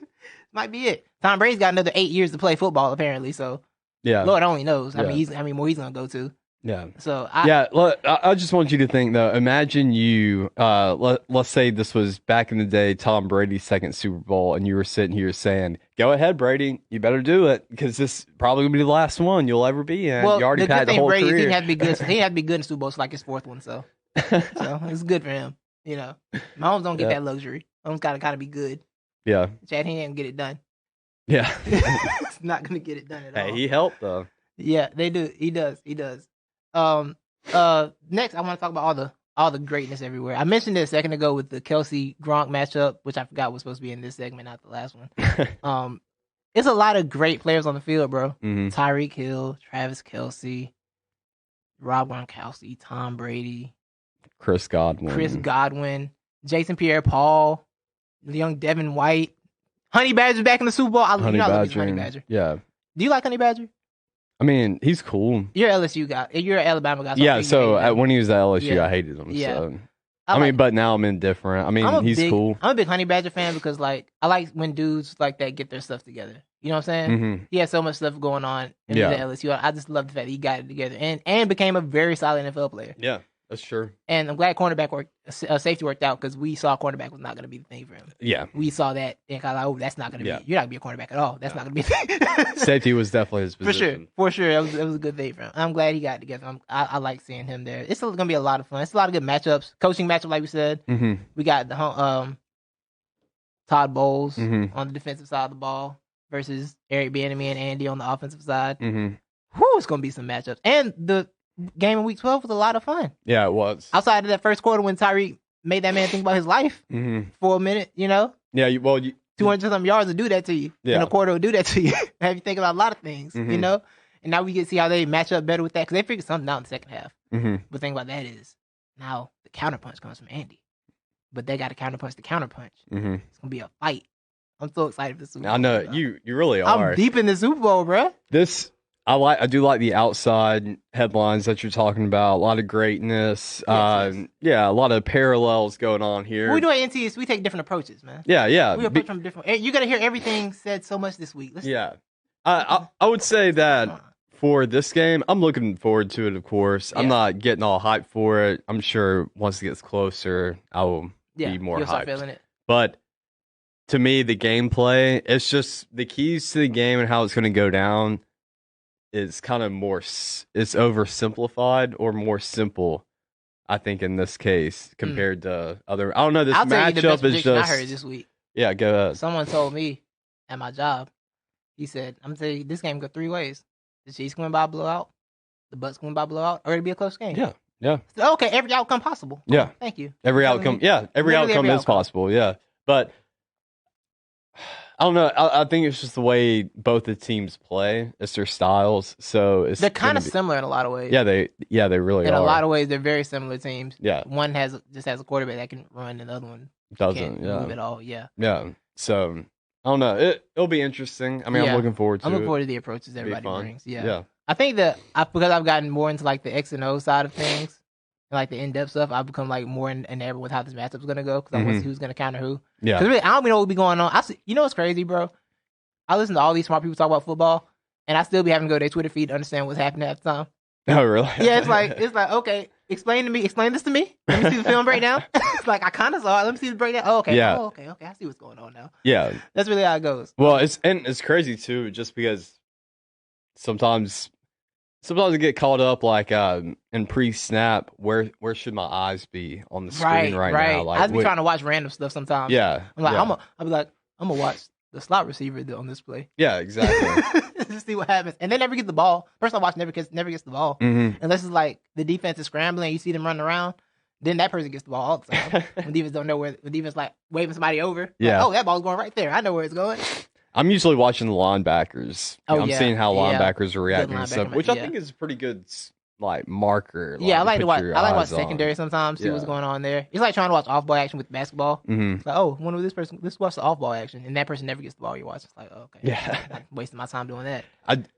Might be it. Tom Brady's got another 8 years to play football, apparently. So Yeah. Lord only knows. Yeah. How many more he's gonna go to. Yeah. So Look, I just want you to think though. Imagine you, let's say this was back in the day, Tom Brady's second Super Bowl, and you were sitting here saying, "Go ahead, Brady, you better do it because this is probably gonna be the last one you'll ever be in." Well, you already the good packed the thing whole Brady is career. he had to be good. He had to be good in Super Bowls like his 4th one. So it's good for him. You know, Mahomes don't get that luxury. Mahomes gotta kind of be good. Yeah. Chad Henne ain't gonna get it done. Yeah. It's not gonna get it done at all. Hey, he helped though. Yeah, they do. He does. Next, I want to talk about all the greatness everywhere. I mentioned it a second ago with the Kelsey Gronk matchup, which I forgot was supposed to be in this segment, not the last one. It's a lot of great players on the field, bro. Tyreek Hill, Travis Kelsey, Rob Gronkowski, Tom Brady, Chris Godwin, Jason Pierre-Paul, the young Devin White, Honey Badger back in the Super Bowl. Honey Badger. Yeah. Do you like Honey Badger? I mean, he's cool. You're an LSU guy. You're an Alabama guy. Yeah, so when he was at LSU, I hated him. Yeah. So. I mean, but now I'm indifferent. I mean, he's cool. I'm a big Honey Badger fan because, like, I like when dudes like that get their stuff together. You know what I'm saying? He had so much stuff going on in the LSU. I just love the fact that he got it together and became a very solid NFL player. Yeah, that's true. And I'm glad safety worked out because we saw cornerback was not going to be the thing for him. Yeah. We saw that and kind of like, oh, that's not going to be. You're not going to be a cornerback at all. That's not going to be. Safety was definitely his position. For sure. It was a good thing for him. I'm glad he got it together. I like seeing him there. It's going to be a lot of fun. It's a lot of good matchups. Coaching matchup, like we said. We got the Todd Bowles on the defensive side of the ball versus Eric Bieniemy and Andy on the offensive side. Whew, it's going to be some matchups. And the game in Week 12 was a lot of fun. Yeah, it was. Outside of that first quarter when Tyreek made that man think about his life for a minute, you know? Yeah, 200-something yards will do that to you. Yeah. And a quarter will do that to you. Have you think about a lot of things, you know? And now we get to see how they match up better with that because they figured something out in the second half. But the thing about that is now the counterpunch comes from Andy. But they got to counterpunch the counterpunch. It's going to be a fight. I'm so excited for the Super Bowl. I know, you really are. I'm deep in the Super Bowl, bro. I do like the outside headlines that you're talking about. A lot of greatness. Yes. Yeah, a lot of parallels going on here. What we do at NT is we take different approaches, man. Yeah. We approach from different. You got to hear everything said so much this week. I would say that for this game, I'm looking forward to it, of course. I'm not getting all hyped for it. I'm sure once it gets closer, I will be more you'll start hyped. feeling it. But to me, the gameplay, it's just the keys to the game and how it's going to go down is kind of it's oversimplified or more simple, I think, in this case compared to other. I don't know. This I'll tell you the best matchup is prediction just. I heard this week. Yeah, go ahead. Someone told me at my job, he said, I'm telling you, this game go 3 ways. The Chiefs win by a blowout, the Bucks win by a blowout, or it'll be a close game. Yeah. So, okay, every outcome possible. Yeah. Thank you. Every outcome is possible. Yeah. But I don't know. I think it's just the way both the teams play. It's their styles. So they're kind of similar in a lot of ways. Yeah, they really are. In a lot of ways, they're very similar teams. Yeah. One just has a quarterback that can run, and the other one doesn't. Can't move at all. Yeah. Yeah. So I don't know. It'll be interesting. I mean, I'm looking forward to it. I'm looking forward to the approaches everybody brings. Yeah. I think that because I've gotten more into like the X and O side of things, and like the in-depth stuff, I've become like more enamored with how this matchup's gonna go because I want to see who's gonna counter who. Yeah. Because really, I don't even know what will be going on. You know what's crazy, bro? I listen to all these smart people talk about football, and I still be having to go to their Twitter feed to understand what's happening at the time. Oh, really? Yeah, it's like okay, explain this to me. Let me see the film breakdown. It's like I kind of saw it. Let me see the breakdown. Oh, okay. Yeah. Oh, okay. I see what's going on now. Yeah. That's really how it goes. Well, it's crazy too, just because sometimes I get caught up like in pre-snap. Where should my eyes be on the screen right now? Like, I be trying to watch random stuff sometimes. Yeah. I'm like, yeah. I'm gonna watch the slot receiver on this play. Yeah, exactly. Just see what happens, and they never get the ball. Person I watch never gets the ball unless it's like the defense is scrambling. You see them running around, then that person gets the ball all the time. When defense don't know where, when defense like waving somebody over. Yeah. Like, oh, that ball's going right there. I know where it's going. I'm usually watching the linebackers. Oh, I'm yeah. seeing how Yeah. linebackers are reacting and stuff, linebacker, which I yeah. think is a pretty good like marker. Yeah, I like to watch. put your I like to watch eyes on. secondary sometimes. See Yeah. what's going on there. It's like trying to watch off ball action with basketball. Mhm. It's like, oh, one of this person. Let's watch the off ball action, and that person never gets the ball. You watch. It's like, oh, okay, Yeah. I'm wasting my time doing that.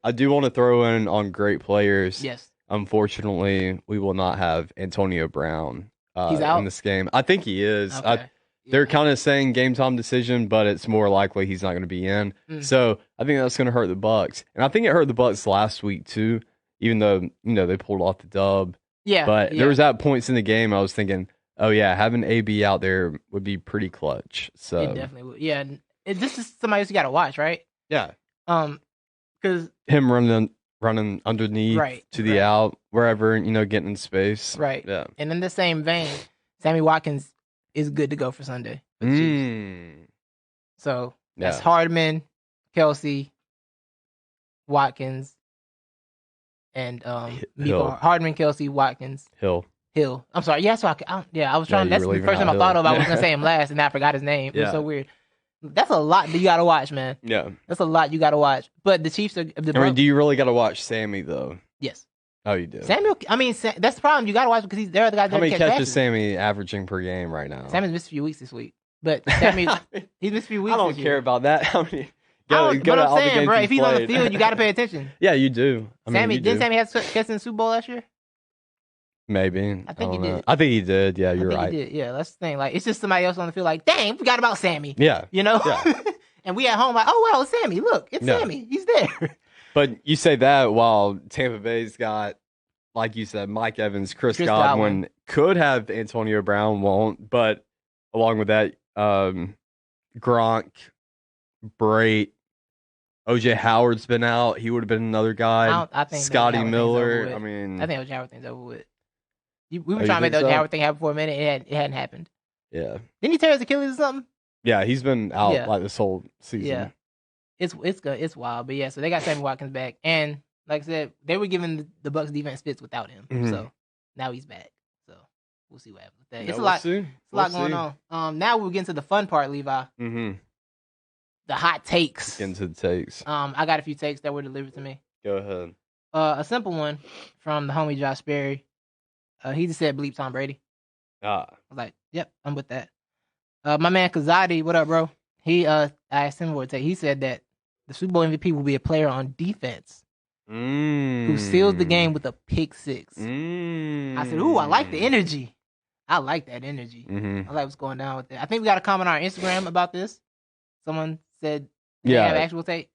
I do want to throw in on great players. Yes. Unfortunately, we will not have Antonio Brown He's out? in this game. I think he is. Okay. They're kind of saying game time decision, but it's more likely he's not going to be in. So I think that's going to hurt the Bucks, and I think it hurt the Bucks last week too. Even though they pulled off the dub, Yeah. but yeah. there was at points in the game I was thinking, oh yeah, having AB out there would be pretty clutch. So It definitely would. Yeah. This is somebody else you got to watch, right? yeah, Because him running underneath Right, to the right. out wherever getting in space. right. Yeah. And in the same vein, Sammy Watkins is good to go for Sunday. for the Chiefs. Mm. So that's Yeah. Hardman, Kelsey, Watkins, and Miko. Hardman, Kelsey, Watkins, Hill. Hill. I'm sorry. Yeah, so I was trying. you That's were the leaving first out time I thought Hill. of. I was gonna say him last, and then I forgot his name. It was Yeah. so weird. That's a lot that you gotta watch, man. Yeah. That's a lot you gotta watch. But the Chiefs are the I mean, do you really got to watch Sammy though? yes. Oh, you do. Samuel. I mean, that's the problem. You gotta watch because they're the guys How that many catch catches passes. Sammy averaging per game right now? Sammy's missed a few weeks this week, but Sammy he's missed a few weeks. I don't this care year. about that. How many? But to I'm all the saying, games bro, he's if he's on the played. field, you gotta pay attention. Yeah, you do. I mean, Sammy you didn't do. Sammy have catch in the Super Bowl last year? Maybe. I think he don't know. did. I think he did. Yeah, you're I think right. he did. Yeah, that's the thing. Like, it's just somebody else on the field. Like, dang, forgot about Sammy. Yeah. You know? Yeah. And we at home like, oh wow, it's Sammy. Look, it's Yeah. Sammy. He's there. But you say that while Tampa Bay's got, like you said, Mike Evans, Chris Godwin, could have Antonio Brown, won't. But along with that, Gronk, Brait, OJ Howard's been out. He would have been another guy. I think Scotty O.J. Howard thing's Miller. over with. I mean, I think OJ Howard thing's over with. We were Oh, you trying to make the think OJ so? Howard thing happen for a minute. It hadn't happened. yeah. Didn't he tear his Achilles or something? Yeah, he's been out Yeah. like this whole season. Yeah. It's good. It's wild. But yeah, so they got Sammy Watkins back. And like I said, they were giving the Bucks defense fits without him. Mhm. So now he's back. So we'll see what happens with that. Yeah, It's a we'll lot. see. It's a lot going on. Now we're getting to the fun part, Levi. Mm-hmm. The hot takes. Get into the takes. I got a few takes that were delivered to me. Go ahead. A simple one from the homie Josh Berry. He just said bleep Tom Brady. Ah. I was like, yep, I'm with that. My man Kazadi, what up, bro? I asked him what take. He said that the Super Bowl MVP will be a player on defense who seals the game with a pick six. I said, ooh, I like the energy. I like that energy. Mm-hmm. I like what's going down with that. I think we got a comment on our Instagram about this. Someone said they Yeah. have actual take.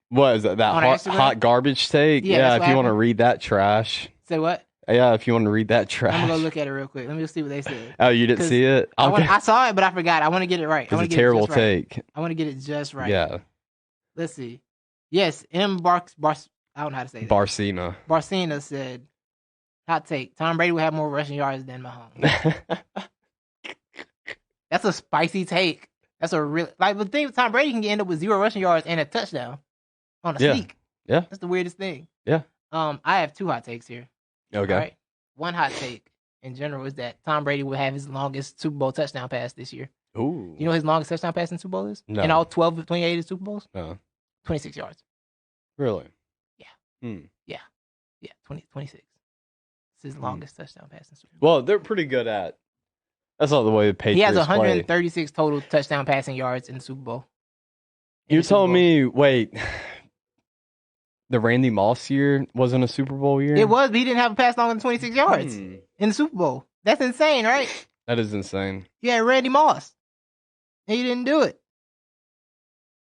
What is that? That On our hot, Instagram? hot garbage take? Yeah, Yeah, that's if what you want to happened. read that trash. Say what? Yeah, if you want to read that trash. I'm gonna go look at it real quick. Let me just see what they said. Oh, you didn't 'Cause see it? I saw it, but I forgot. I want to get it right. I It's want a to get terrible it just right. take. I want to get it just right. Yeah. Let's see. Yes, M. Barks. I don't know how to say that. Barcina. Barcina said, "Hot take: Tom Brady will have more rushing yards than Mahomes." That's a spicy take. That's a real the thing. With Tom Brady can end up with 0 rushing yards and a touchdown on a Yeah. sneak. Yeah. That's the weirdest thing. Yeah. I have 2 hot takes here. Okay. All right. One hot take in general is that Tom Brady will have his longest Super Bowl touchdown pass this year. Ooh. You know what his longest touchdown pass in Super Bowl is? No. In all 12 of 28 Super Bowls? No. 26 yards. Really? Yeah. Hmm. Yeah, 26. It's his longest touchdown pass in Super Bowl. Well, they're pretty good at. That's not the way the Patriots He has play. 136 total touchdown passing yards in the Super Bowl. You're telling me, wait, the Randy Moss year wasn't a Super Bowl year? It was, but he didn't have a pass longer than 26 yards in the Super Bowl. That's insane, right? That is insane. You had Randy Moss, and you didn't do it.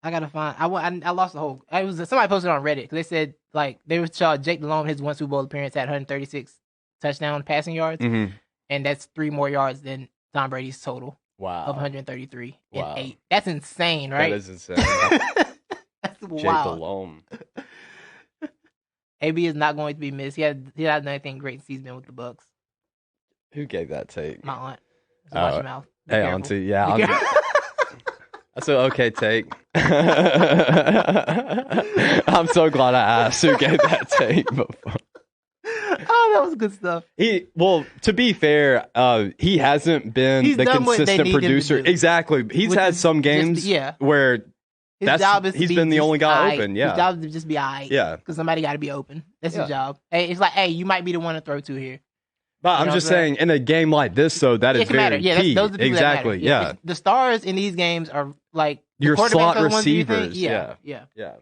I gotta find. I lost the whole. It was somebody posted on Reddit because they said like they were showing Jake Delhomme his one Super Bowl appearance had 136 touchdown passing yards, Mm-hmm. and that's 3 more yards than Tom Brady's total Wow. of 133 and Wow. 8. That's insane, right? That is insane. That's Jake wild. Delhomme. AB is not going to be missed. He hasn't done anything great since he's been with the Bucks. Who gave that take? My aunt. So watch your mouth. Be Hey, careful. auntie. Yeah. Be careful. That's an okay take. I'm so glad I asked who gave that take before. Oh, that was good stuff. To be fair, he hasn't been He's the done what they consistent need him to producer. do. Exactly. He's Which had is some just- games yeah. where His job is to he's be been the just only guy aight. open. Yeah. His job is to just be aight. Yeah. Because somebody got to be open. That's Yeah. his job. Hey, it's like, hey, you might be the one to throw to here. But You I'm know just what I'm saying, in a game like this, though, that It is can very matter. Yeah, key. those are the people that matter. Exactly. Yeah. The stars in these games are like the Your quarterbacks slot are the ones that you think- receivers. Yeah. Yeah. The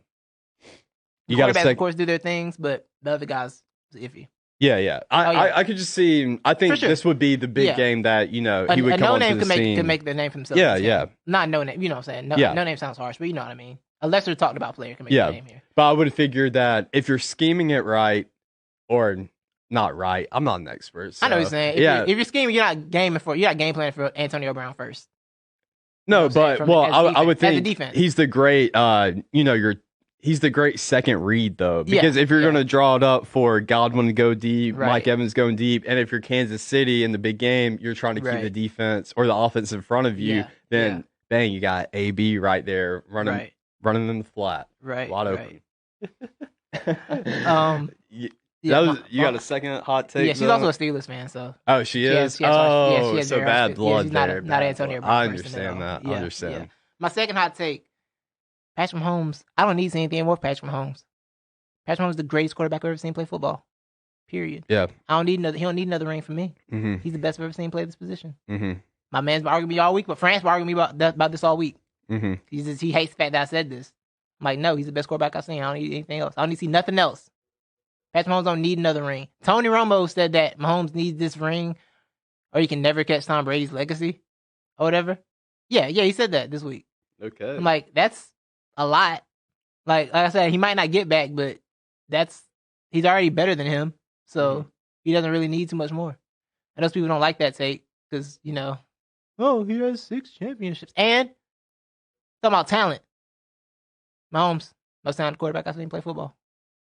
You got to quarterbacks, say, of course, do their things, but the other guys is iffy. yeah. Oh, yeah. I could just see. I think For sure. this would be the big Yeah. game that he would A come no onto name the scene. could make their name for themselves. Yeah, It's yeah. him. Not no name. You know what I'm saying? No, Yeah. no name sounds harsh, but you know what I mean. A lesser talked about player can make Yeah. their name here. But I would figure that if you're scheming it right, or not right, I'm not an expert. I know what you're so, saying. Yeah. If you're scheming, you're not game planning for Antonio Brown first. No, what I'm saying? but From- well, as I would defense- as a think defense. he's the great. He's the great second read though, Yeah, because if you're yeah. going to draw it up for Godwin to go deep, Right. Mike Evans going deep, and if you're Kansas City in the big game, you're trying to keep Right. the defense or the offense in front of you. Yeah, Then bang, you got AB right there running in the flat, Right. wide right. open. Yeah, That was, my- you got a second hot take? Yeah, she's though? also a Steelers fan, so Oh, she is. she has Oh, she has so very bad harsh- blood she's not there. not bad Antonio blood. Brown I person at understand all. that. I Yeah, understand. yeah. My second hot take: Patrick Mahomes. I don't need to say anything more of Patrick Mahomes. Patrick Mahomes is the greatest quarterback I've ever seen play football. Period. Yeah. I don't need another. He don't need another ring from me. Mm-hmm. He's the best I've ever seen play this position. Mm-hmm. My man's been arguing me all week, but France been arguing me about this all week. Mm-hmm. He hates the fact that I said this. I'm like, no, he's the best quarterback I've seen. I don't need anything else. I don't need to see nothing else. Patrick Mahomes don't need another ring. Tony Romo said that Mahomes needs this ring, or you can never catch Tom Brady's legacy, or whatever. Yeah, he said that this week. Okay. I'm like, that's a lot. Like I said, he might not get back, but he's already better than him, so he doesn't really need too much more. And those people don't like that take because oh, he has 6 championships. And talking about talent, Mahomes, most talented quarterback I've seen play football.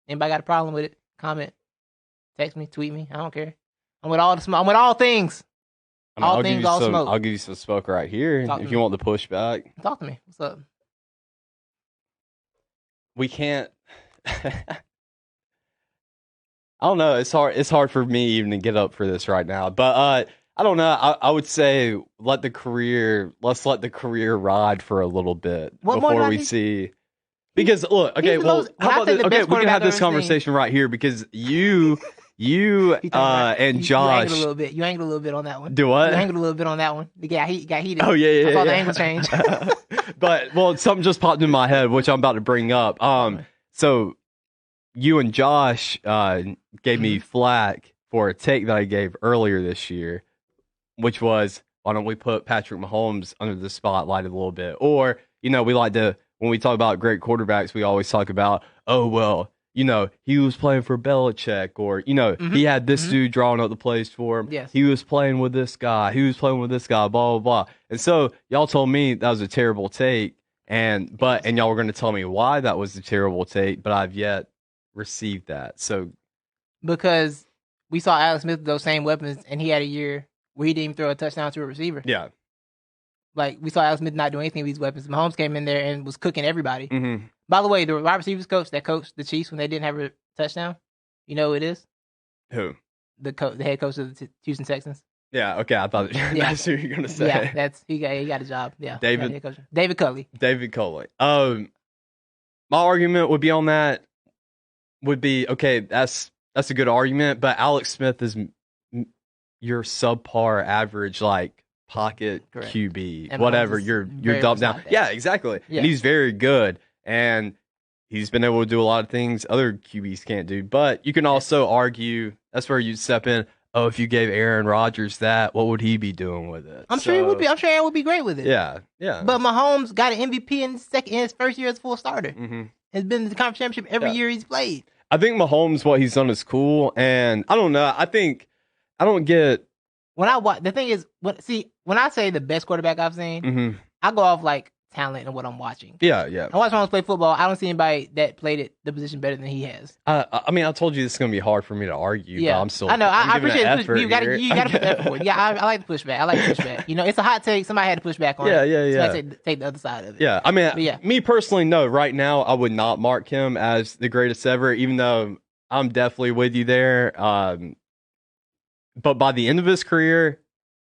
Anybody got a problem with it? Comment, text me, tweet me. I don't care. I'm with all the smoke. I'm with all things. I mean, all I'll give things, you all some. smoke. I'll give you some smoke right here Talk to if me. you want the pushback. Talk to me. What's up? We can't. I don't know. It's hard. It's hard for me even to get up for this right now. But I don't know. I would say let's let the career ride for a little bit What more do before I we need? see. Because look, okay, He's the well, most- when how I about say this? the Okay, best we can have quarterback this I've ever seen- conversation right here because you He talking about- and you Josh angled a little bit. You angled a little bit on that one. do what? You angled a little bit on that one. He got heated. Oh yeah. I saw the yeah. angle change. But well, something just popped in my head, which I'm about to bring up. So you and Josh gave me flack for a take that I gave earlier this year, which was why don't we put Patrick Mahomes under the spotlight a little bit? Or we like to when we talk about great quarterbacks, we always talk about he was playing for Belichick, or he had this dude drawing up the plays for him. Yes. He was playing with this guy. He was playing with this guy. Blah blah blah. And so y'all told me that was a terrible take, and y'all were going to tell me why that was a terrible take, but I've yet received that. So Because we saw Alex Smith with those same weapons, and he had a year where he didn't even throw a touchdown to a receiver. yeah. Like, we saw Alex Smith not do anything with these weapons. Mahomes came in there and was cooking everybody. Mm-hmm. By the way, the wide receivers coach that coached the Chiefs when they didn't have a touchdown, you know who it is? Who? The head coach of the Houston Texans. Yeah. Okay. I thought that's who you're going to say. Yeah, he got a job. Yeah, David- head coach. David Culley. David Coley. My argument would be on that would be okay. That's a good argument, but Alex Smith is your subpar average pocket Correct. QB, And whatever. Mahomes is You're very dumped much down. not that. Yeah, exactly. Yeah. And he's very good, and he's been able to do a lot of things other QBs can't do. But you can also argue that's where you step in. oh, if you gave Aaron Rodgers that, what would he be doing with it? I'm sure he would be. I'm sure Aaron would be great with it. Yeah, yeah. But Mahomes got an MVP in his first year as a full starter. Mm-hmm. Has been in the conference championship every year he's played. I think Mahomes, what he's done is cool, and I don't know. I don't get when I watch. The thing is, when I say the best quarterback I've seen, I go off like talent and what I'm watching. Yeah, yeah. I watch Mahomes play football. I don't see anybody that played it the position better than he has. I mean, I told you this is gonna be hard for me to argue. Yeah, but I'm still. I know. I appreciate the push. You got here. to put the effort forward. Yeah, I like the pushback. I like the pushback. You know, it's a hot take. Somebody had to push back on it. Yeah. Somebody take the other side of it. Yeah, I mean, yeah. Me personally, no. Right now, I would not mark him as the greatest ever, even though I'm definitely with you there. But by the end of his career,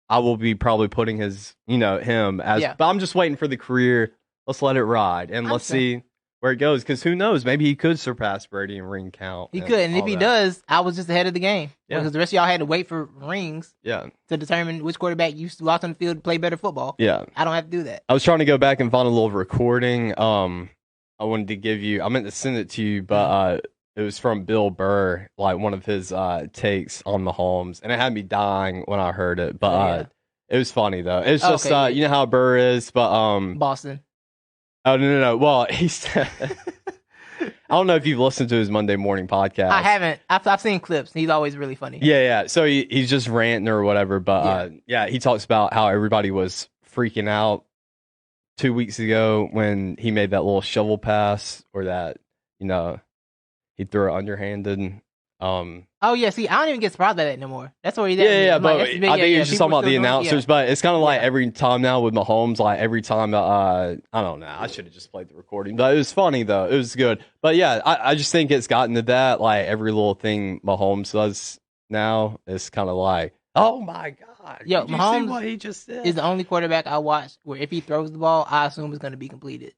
I will be probably putting him as. Yeah. But I'm just waiting for the career. Let's let it ride and let's see where it goes. Because who knows? Maybe he could surpass Brady in ring count. He could, and if he does, I was just ahead of the game. Yeah. Because the rest of y'all had to wait for rings. Yeah. To determine which quarterback you lost on the field to play better football. Yeah. I don't have to do that. I was trying to go back and find a little recording. I wanted to give you. I meant to send it to you, but it was from Bill Burr, like one of his takes on Mahomes, and it had me dying when I heard it. But it was funny though. It's just you know how Burr is, but Boston. Oh no! Well, he's. I don't know if you've listened to his Monday morning podcast. I haven't. I've seen clips. He's always really funny. Yeah. So he's just ranting or whatever. But he talks about how everybody was freaking out 2 weeks ago when he made that little shovel pass, or that he threw it underhanded. Oh yeah, see, I don't even get surprised by that no more. That's what he did. Yeah, but I think you're just talking about the announcers. But it's kind of like every time now with Mahomes, like every time, I don't know. I should have just played the recording, but it was funny though. It was good. But yeah, I just think it's gotten to that. Like every little thing Mahomes does now is kind of like, oh my god, yo, did you Mahomes see what he just did? Is the only quarterback I watch where if he throws the ball, I assume it's going to be completed.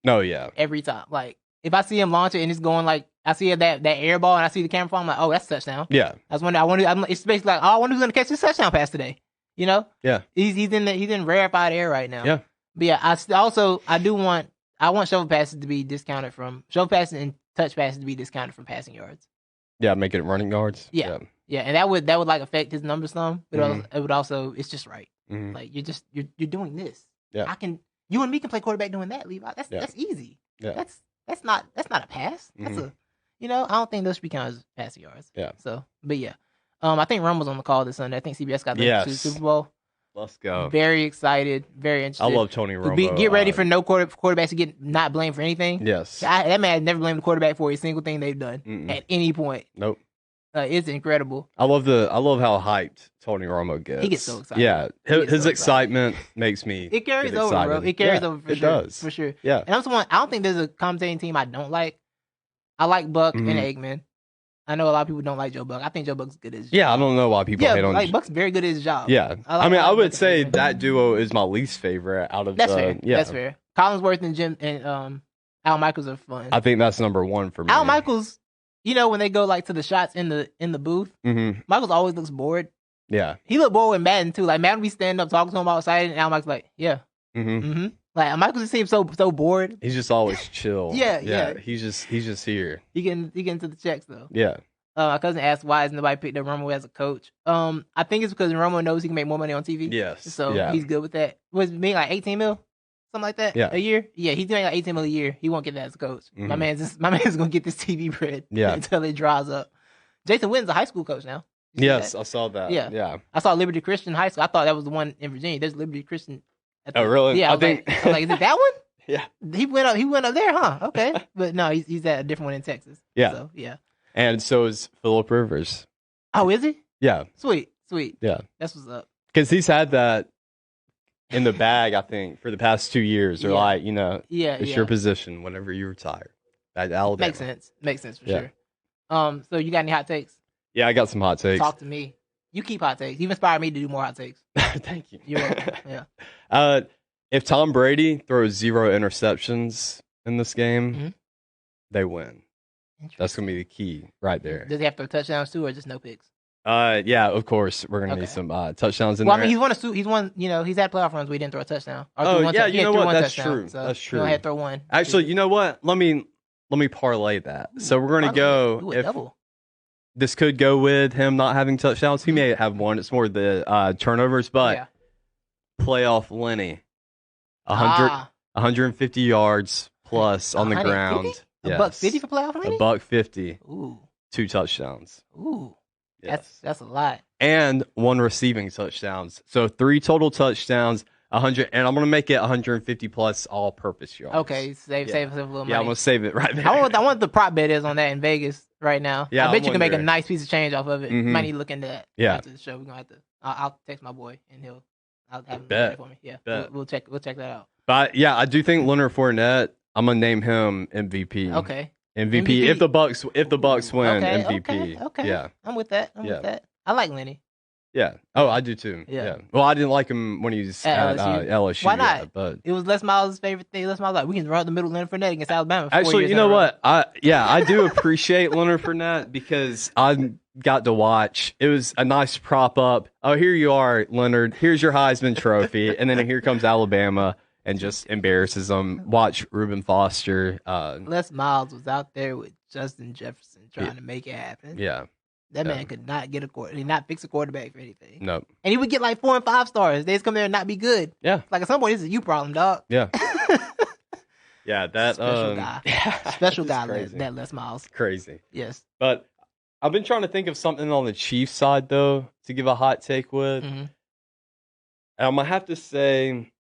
No, yeah, every time. Like if I see him launch it and it's going like. I see that air ball and I see the camera fall. I'm like, oh, that's a touchdown. Yeah. It's basically like, oh, I wonder who's gonna catch this touchdown pass today. You know? Yeah. He's in rarefied air right now. Yeah. But yeah, I want shovel passes to be discounted from shovel passes and touch passes to be discounted from passing yards. Yeah, making it running yards. Yeah. And that would like affect his numbers some, but it would also it's just right. Mm-hmm. Like you're doing this. Yeah. You and me can play quarterback doing that, Levi. That's easy. Yeah. That's not a pass. That's a I don't think those should be counted as passing yards. Yeah. So, but yeah. I think Rumble's on the call this Sunday. I think CBS got the Super Bowl. Let's go. Very excited. Very interested. I love Tony Romo. Get ready for no quarterbacks to get not blamed for anything. Yes. That man has never blamed the quarterback for a single thing they've done at any point. Nope. It's incredible. I love how hyped Tony Romo gets. He gets so excited. Yeah. His excitement makes me. It carries over, bro. It carries over for sure. It does. For sure. Yeah. And I'm someone, I don't think there's a commentating team I don't like. I like Buck and Eggman. I know a lot of people don't like Joe Buck. I think Joe Buck's good at his job. I don't know why people hate on. Like Buck's very good at his job. Yeah, I would say that duo is my least favorite out of. That's fair. Yeah, that's fair. Collinsworth and Jim and Al Michaels are fun. I think that's number one for me. Al Michaels, when they go like to the shots in the booth, Michaels always looks bored. Yeah, he looked bored with Madden too. Like Madden, we stand up talking to him outside, and Al Michaels like, yeah. Like Michael just seems so bored. He's just always chill. Yeah. He's just here. He getting to the checks though. Yeah. My cousin asked why has nobody picked up Romo as a coach. I think it's because Romo knows he can make more money on TV. Yes. So he's good with that. Was it being like 18 mil, something like that. A year. Yeah, he's doing like 18 mil a year. He won't get that as a coach. My man's gonna get this TV bread. Until it dries up. Jason Witten's a high school coach now. Yes, I saw that. Yeah. I saw Liberty Christian High School. I thought that was the one in Virginia. There's Liberty Christian. Oh really? Yeah, I was like, is it that one? Yeah. He went up there, huh? Okay. But no, he's at a different one in Texas. Yeah. So, yeah. And so is Phillip Rivers. Oh, is he? Yeah. Sweet. Yeah. That's what's up. Because he's had that in the bag, I think, for the past 2 years. Or it's your position whenever you retire. At Alabama. Makes sense for sure. So you got any hot takes? Yeah, I got some hot takes. Talk to me. You keep hot takes. You've inspired me to do more hot takes. Thank you. You're welcome. Yeah. If Tom Brady throws 0 interceptions in this game, they win. That's gonna be the key right there. Does he have to throw touchdowns too, or just no picks? Yeah, of course we're gonna need some touchdowns in there. I mean, he's won. He's had playoff runs where he didn't throw a touchdown. You know what? That's true. So that's true. He had to throw one. Actually, you know what? Let me parlay that. So we're gonna go double. this could go with him not having touchdowns. He may have one. It's more the turnovers, but Yeah. playoff Lenny, 150 yards plus on the 150? ground. A buck 50 for playoff Lenny? A buck 50. Ooh. 2 touchdowns. Ooh. Yes. That's a lot. And 1 receiving touchdowns. So 3 total touchdowns, 100, and I'm gonna make it 150 plus all-purpose yards. Okay, save us a little money. Yeah, I'm gonna save it right there. I want what the prop bet is on that in Vegas right now. Yeah, I bet I'm you can make a wondering. nice piece of change off of it. Mhm. Might need to look into that. Yeah. After the show, we're gonna have to. I'll text my boy and I'll have him do Bet. it for me. Yeah, Bet. we'll check that out. But yeah, I do think Leonard Fournette. I'm gonna name him MVP. Okay. MVP. If the Bucks win, Okay, MVP. Okay. Yeah. I'm with that. I like Lenny. Yeah. Oh, I do too. Yeah. Well, I didn't like him when he was At at LSU. LSU. Why not? yeah, but It was Les Miles' favorite thing. Les Miles like, we can run up the middle Leonard Fournette against Alabama. For 4 actually, years you in a know row. what? I do appreciate Leonard Fournette because I got to watch. It was a nice prop up. Oh, here you are, Leonard. Here's your Heisman Trophy, and then here comes Alabama and just embarrasses them. Watch Reuben Foster. Les Miles was out there with Justin Jefferson trying to make it happen. Yeah. That man could not get not fix a quarterback for anything. No. And he would get like 4 and 5 stars. They just come there and not be good. Yeah. Like at some point, this is a you problem, dog. Yeah. Yeah. That Special guy. Yeah, Special it's guy, crazy. that Les Miles. Crazy. Yes. But I've been trying to think of something on the Chiefs side though to give a hot take with. Mm-hmm. And I'm gonna have to say,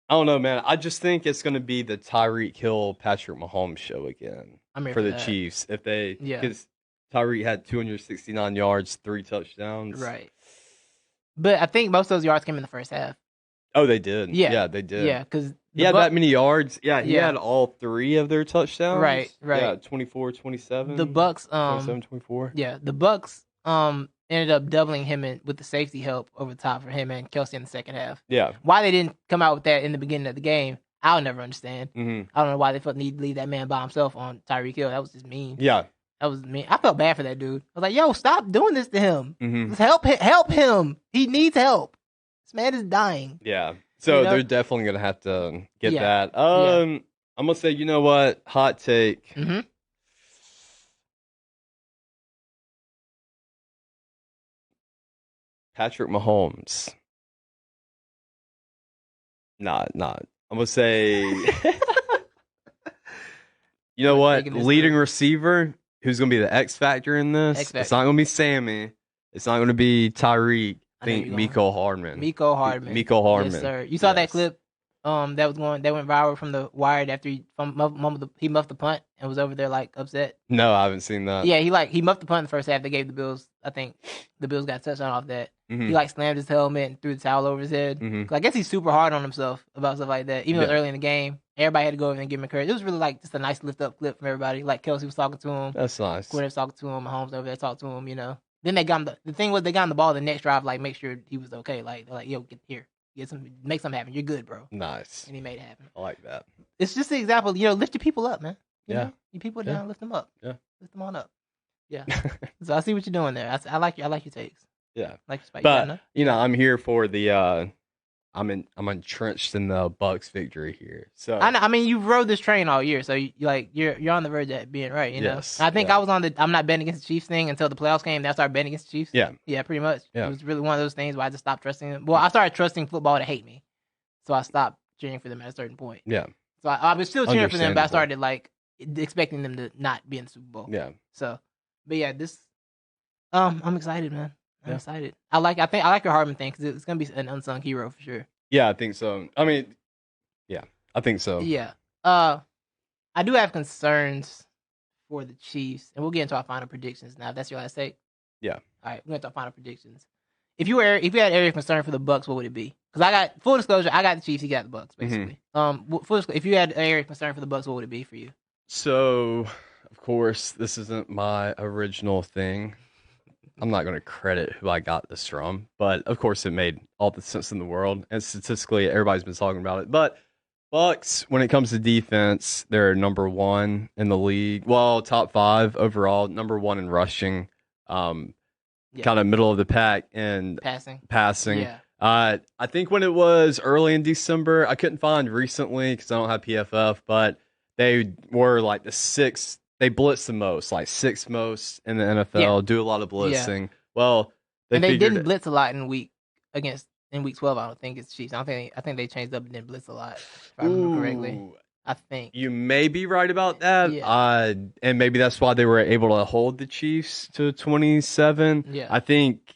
I don't know, man. I just think it's gonna be the Tyreek Hill, Patrick Mahomes show again I'm here for the that. Chiefs. If they, Yeah. because Tyreek had 269 yards, 3 touchdowns. Right. But I think most of those yards came in the first half. Oh, they did. Yeah. Yeah, they did. Yeah, because He had that many yards. Yeah, he Yeah. had all 3 of their touchdowns. Right. Yeah, 24, 27. the Bucks, 27, 24. yeah, the Bucks, ended up doubling him with the safety help over the top for him and Kelsey in the second half. Yeah. Why they didn't come out with that in the beginning of the game, I'll never understand. Mm-hmm. I don't know why they felt the need to leave that man by himself on Tyreek Hill. That was just mean. Yeah. That was mean. I felt bad for that dude. I was like, yo, stop doing this to him. Mm-hmm. Just help him. He needs help. This man is dying. Yeah. So You know? they're definitely gonna have to get Yeah. that. I'm gonna say, you know what? Hot take. Mm-hmm. Patrick Mahomes. Not. I'm gonna say. You know what? Taking this Leading through. receiver. Who's gonna be the X factor in this? X It's factor. not gonna be Sammy. It's not gonna be Tyreek. I know Think you're going. Miko Hardman. Miko Hardman. Miko Hardman. Yes, sir. You saw that Yes. clip that went viral from the Wired after he muffed the punt and was over there like upset. No, I haven't seen that. Yeah, he muffed the punt in the first half. They gave the Bills. I think the Bills got a touchdown off that. Mhm. He like slammed his helmet and threw the towel over his head. Mhm. 'Cause I guess he's super hard on himself about stuff like that. Even though it was Yeah. early in the game, everybody had to go over and give him encouragement. It was really like just a nice lift up clip from everybody. Like Kelsey was talking to him, That's nice. Gordon was talking to him, Mahomes over there talked to him. You know. Then they got him. The thing was they got him the ball the next drive, like make sure he was okay. Like they're like, yo, get here, make something happen. You're good, bro. Nice. And he made it happen. I like that. It's just an example. You know, lift your people up, man. You Yeah. know? Your people Yeah. down, lift them up. Yeah. Lift them on up. Yeah. So I see what you're doing there. I like your takes. Yeah. I like your spike. But you know, I'm here for the. I'm entrenched in the Bucks victory here. So I know. I mean, you rode this train all year, so you're on the verge of being right. You know. Yes, I think yeah. I was on the I'm not betting against the Chiefs thing until the playoffs came. Then I started betting against the Chiefs. Yeah. Yeah, pretty much. Yeah. It was really one of those things where I just stopped trusting them. Well, I started trusting football to hate me, so I stopped cheering for them at a certain point. Yeah. So I was still cheering for them, but I Understandable. started like expecting them to not be in the Super Bowl. Yeah. So, but yeah, this, I'm excited, man. I'm Yeah. excited. I like your Hardman thing because it's gonna be an unsung hero for sure. Yeah, I think so. I mean, yeah, I think so. Yeah. I do have concerns for the Chiefs, and we'll get into our final predictions now. If that's your last take. Yeah. All right, we're going to our final predictions. If you had area of concern for the Bucks, what would it be? Because I got full disclosure, I got the Chiefs, he got the Bucks, basically. Full disclosure, if you had an area of concern for the Bucks, what would it be for you? So, of course, this isn't my original thing. I'm not going to credit who I got this from, but of course, it made all the sense in the world. And statistically, everybody's been talking about it. But Bucks, when it comes to defense, they're number 1 in the league. Well, top 5 overall, number 1 in rushing. Kind of middle of the pack in passing. Yeah. I think when it was early in December, I couldn't find recently because I don't have PFF, but they were like the 6th they blitz the most, like 6th most in the NFL. Do a lot of blitzing. Well, they figured didn't blitz a lot in week 12. I don't think it's Chiefs. I think they changed up and didn't blitz a lot. If I remember correctly. I think you may be right about that. Yeah. And maybe that's why they were able to hold the Chiefs to 27. Yeah. I think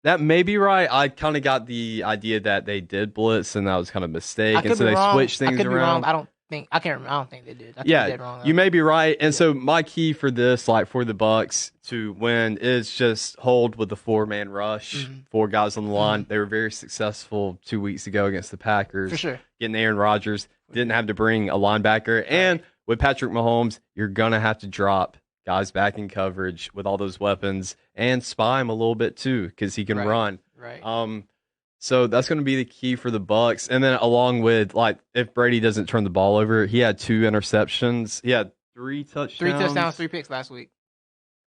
that may be right. I kind of got the idea that they did blitz and that was kind of a mistake, and so they switched things around. I don't think they did. I yeah, think they're wrong, you may be right. And so my key for this, like for the Bucks to win, is just hold with the 4-man rush, 4 guys on the line. They were very successful 2 weeks ago against the Packers. For sure. Getting Aaron Rodgers. Didn't have to bring a linebacker. And with Patrick Mahomes, you're going to have to drop guys back in coverage with all those weapons and spy him a little bit too, because he can run. Right. So that's going to be the key for the Bucks. And then along with, like, if Brady doesn't turn the ball over, he had 2 interceptions. He had 3 touchdowns. 3 touchdowns, 3 picks last week.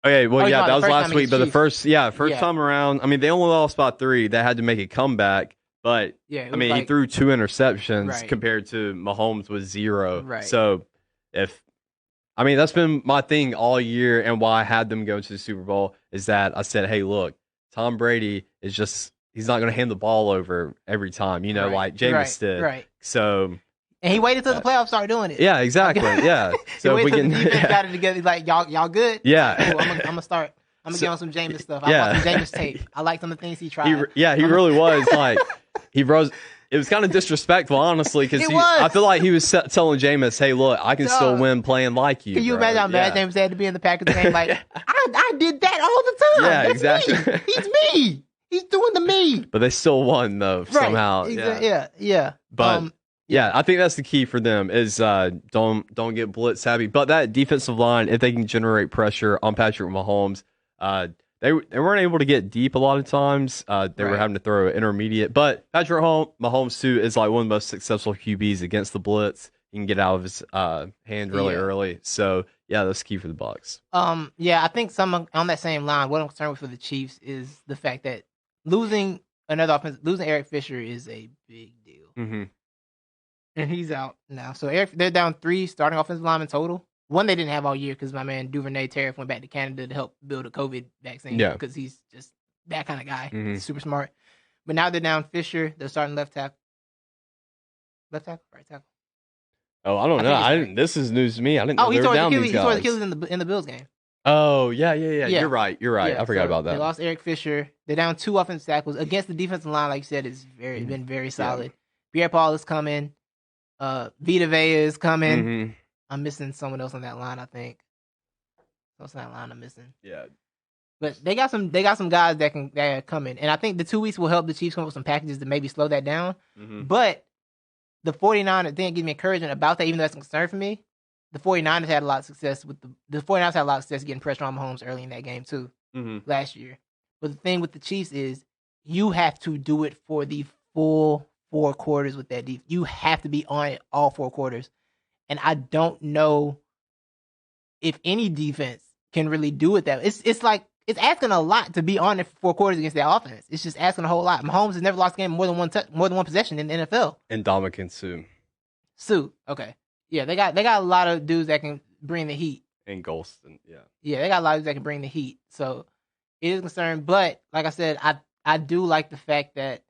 Okay, well, that was last week. But the first Chiefs. time around, I mean, they only lost by 3. They had to make a comeback. But, I mean, he threw 2 interceptions compared to Mahomes with 0. Right. So, that's been my thing all year, and why I had them go to the Super Bowl is that I said, hey, look, Tom Brady is just, he's not going to hand the ball over every time, like Jameis did. Right. So. And he waited till the playoffs started doing it. Yeah, exactly. Yeah. So we can. The defense got it together. He's like, y'all good? Yeah. Cool, I'm gonna start. I'm gonna get on some Jameis stuff. I watched some Jameis tape. I like some of the things he tried. He really was like, he rose. It was kind of disrespectful, honestly, because I feel like he was telling Jameis, hey, look, I can still win playing like you. Can you imagine how mad Jameis had to be in the Packers game? Like, I did that all the time. Yeah, That's exactly. Me. He's me. He's doing the me. But they still won, though, somehow. Yeah. But, I think that's the key for them is don't get blitz savvy. But that defensive line, if they can generate pressure on Patrick Mahomes, they weren't able to get deep a lot of times. They were having to throw intermediate. But Patrick Mahomes, too, is like one of the most successful QBs against the blitz. He can get out of his hand really early. So, that's key for the Bucs. I think some on that same line, what I'm concerned with for the Chiefs is the fact that losing Eric Fisher is a big deal. Mm-hmm. And he's out now. So they're down 3 starting offensive linemen total. One they didn't have all year because my man Duvernay Tariff went back to Canada to help build a COVID vaccine. Yeah. Because he's just that kind of guy. Mm-hmm. He's super smart. But now they're down Fisher. They're starting left tackle. Left tackle? Right tackle? Oh, I don't know. This is news to me. I didn't know they were down these guys. He tore his Achilles in the Bills game. Oh, yeah. You're right. I forgot about that. They lost Eric Fisher. They're down 2 offensive tackles. Against the defensive line, like you said, it's been very solid. Pierre-Paul is coming. Vita Vea is coming. Mm-hmm. I'm missing someone else on that line, I think. What's that line I'm missing? Yeah. But they got some guys that are coming. And I think the 2 weeks will help the Chiefs come up with some packages to maybe slow that down. Mm-hmm. But the 49ers didn't give me encouragement about that, even though that's a concern for me. The 49ers had a lot of success getting pressure on Mahomes early in that game too, last year. But the thing with the Chiefs is you have to do it for the full 4 quarters with that defense. You have to be on it all 4 quarters. And I don't know if any defense can really do it that way. It's like it's asking a lot to be on it for 4 quarters against that offense. It's just asking a whole lot. Mahomes has never lost a game more than one possession in the NFL. And Ndamukong Suh. Okay. Yeah, they got a lot of dudes that can bring the heat. And Golston, Yeah, they got a lot of dudes that can bring the heat. So it is a concern. But like I said, I do like the fact that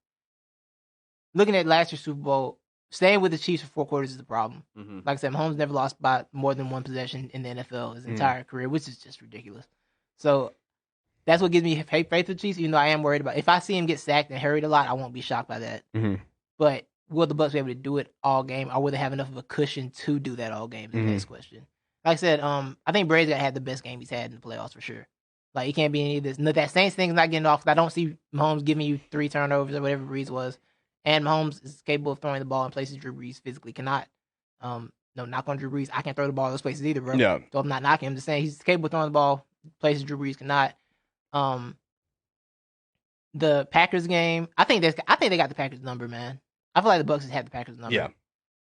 looking at last year's Super Bowl, staying with the Chiefs for 4 quarters is the problem. Mm-hmm. Like I said, Mahomes never lost by more than 1 possession in the NFL his entire career, which is just ridiculous. So that's what gives me faith with the Chiefs, even though I am worried about if I see him get sacked and hurried a lot, I won't be shocked by that. Mm-hmm. But will the Bucs be able to do it all game, or will they have enough of a cushion to do that all game? Is the next question. Like I said, I think Brady's gonna have the best game he's had in the playoffs for sure. Like, it can't be any of this. No, that Saints thing's not getting off. I don't see Mahomes giving you 3 turnovers or whatever Brees was. And Mahomes is capable of throwing the ball in places Drew Brees physically cannot. No, knock on Drew Brees. I can't throw the ball in those places either, bro. Yeah. So I'm not knocking him. I'm just saying he's capable of throwing the ball places Drew Brees cannot. The Packers game, I think they got the Packers number, man. I feel like the Bucs has had the Packers number. Yeah.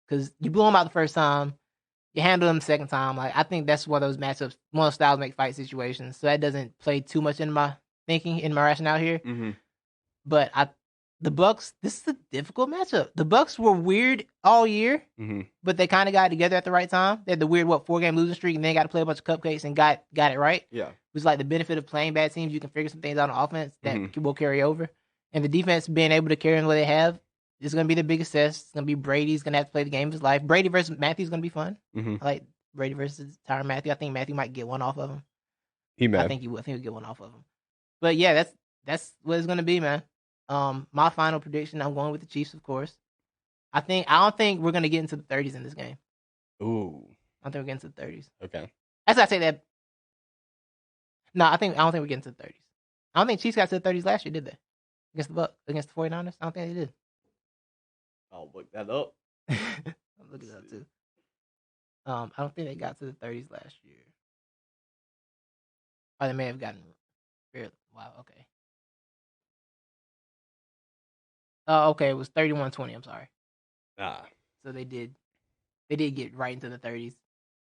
Because you blew them out the first time. You handle them the second time. Like, I think that's one of those matchups, one of those styles make fight situations. So that doesn't play too much in my thinking, in my rationale here. Mm-hmm. But the Bucks. This is a difficult matchup. The Bucks were weird all year, but they kind of got together at the right time. They had the weird 4-game losing streak, and then got to play a bunch of cupcakes and got it right. Yeah, it was like the benefit of playing bad teams. You can figure some things out on offense that will carry over, and the defense being able to carry on what they have is going to be the biggest test. It's going to be Brady's going to have to play the game of his life. Brady versus Matthew's going to be fun. I like Brady versus Tyrann Mathieu. I think Matthew might get one off of him. He may. I think he will. I think he'll get one off of him. But yeah, that's what it's going to be, man. My final prediction, I'm going with the Chiefs, of course. I don't think we're gonna get into the 30s in this game. Ooh. I don't think we're getting to the 30s. Okay. As I say that. No, I don't think we're getting to the 30s. I don't think Chiefs got to the 30s last year, did they? Against the 49ers? I don't think they did. I'll look that up. I'll look it up too. I don't think they got to the 30s last year. Or they may have gotten fairly. Wow, okay. Oh, okay. It was 31-20. I'm sorry. So they did get right into the 30s.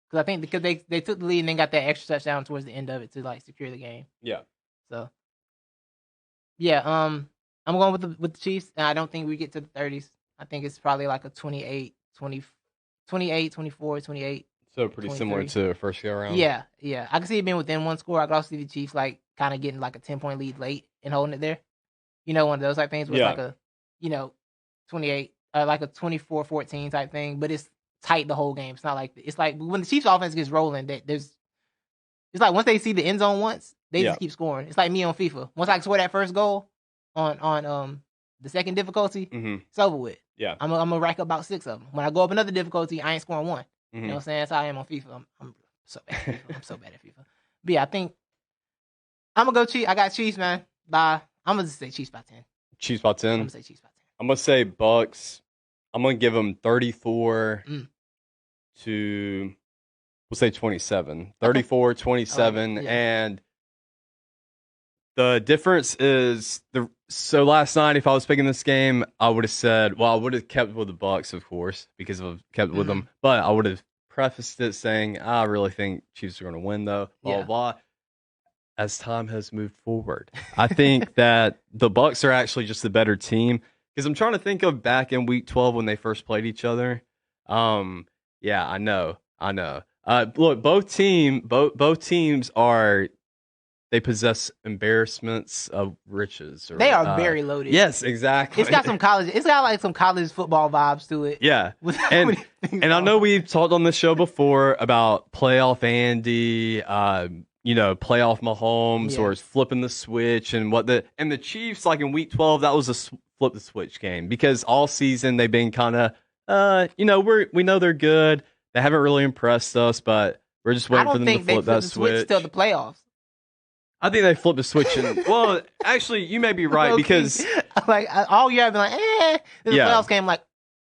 Because I think because they took the lead and then got that extra touchdown towards the end of it to like secure the game. Yeah. So yeah, I'm going with the Chiefs, and I don't think we get to the 30s. I think it's probably like a 28, 24, 28. So pretty 23. similar to first go around. Yeah. I can see it being within one score. I can also see the Chiefs like kind of getting like a 10-point lead late and holding it there. You know, one of those type things where it's like a 28, like a 24-14 type thing, but it's tight the whole game. It's not like it's like when the Chiefs offense gets rolling, it's like once they see the end zone once, they just keep scoring. It's like me on FIFA. Once I score that first goal on the second difficulty, it's over with. Yeah, I'm gonna rack up about 6 of them. When I go up another difficulty, I ain't scoring one. You know what I'm saying? That's how I am on FIFA. I'm so bad at FIFA. I'm so bad at FIFA. But yeah, I think I'm gonna go Chiefs. I got Chiefs, man. I'm gonna just say Chiefs by 10. Chiefs by 10. I'm gonna say Chiefs by 10. I'm gonna say Bucks. I'm gonna give them 34 to, we'll say 27. 34, 27, and the difference is so last night, if I was picking this game, I would have said, well, I would have kept with the Bucks, of course, because I've kept with them, but I would have prefaced it saying, I really think Chiefs are going to win, though. Blah blah. As time has moved forward, I think that the Bucks are actually just the better team. Because I'm trying to think of back in Week 12 when they first played each other. Yeah, I know. Look, both teams they possess embarrassments of riches. They are very loaded. Yes, exactly. It's got like some college football vibes to it. Yeah, and I know we've talked on this show before about playoff Andy. Playoff Mahomes or flipping the switch and the Chiefs, like in Week 12, that was a flip the switch game because all season they've been kind of, we know they're good. They haven't really impressed us, but we're just waiting for them to flip that switch till the playoffs. I think they flipped the switch, well, actually, you may be right because like all year I've been like, then the playoffs came like,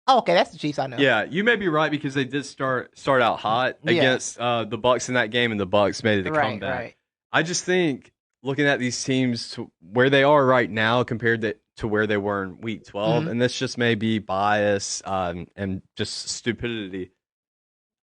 oh, okay, that's the Chiefs I know. Yeah, you may be right because they did start out hot against the Bucks in that game, and the Bucks made it a comeback. Right. I just think looking at these teams to where they are right now compared to where they were in Week 12, and this just may be bias and just stupidity.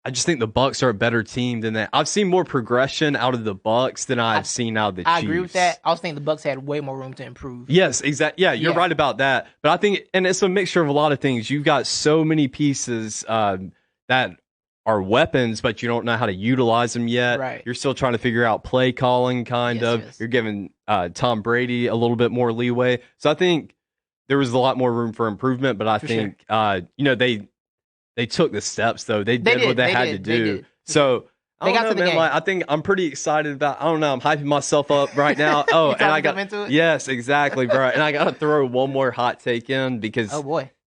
I just think the Bucks are a better team than that. I've seen more progression out of the Bucks than I've seen out of the Chiefs. I agree with that. I also think the Bucks had way more room to improve. Yes, exactly. Yeah, you're right about that. But I think, and it's a mixture of a lot of things. You've got so many pieces that are weapons, but you don't know how to utilize them yet. Right. You're still trying to figure out play calling, kind of. Yes. You're giving Tom Brady a little bit more leeway. So I think there was a lot more room for improvement. But I think they took the steps, though. They did what they had to do. So I don't know, man. Like, I think I'm pretty excited about. I don't know. I'm hyping myself up right now. Oh, and I got into it? Yes, exactly, bro. And I got to throw one more hot take in because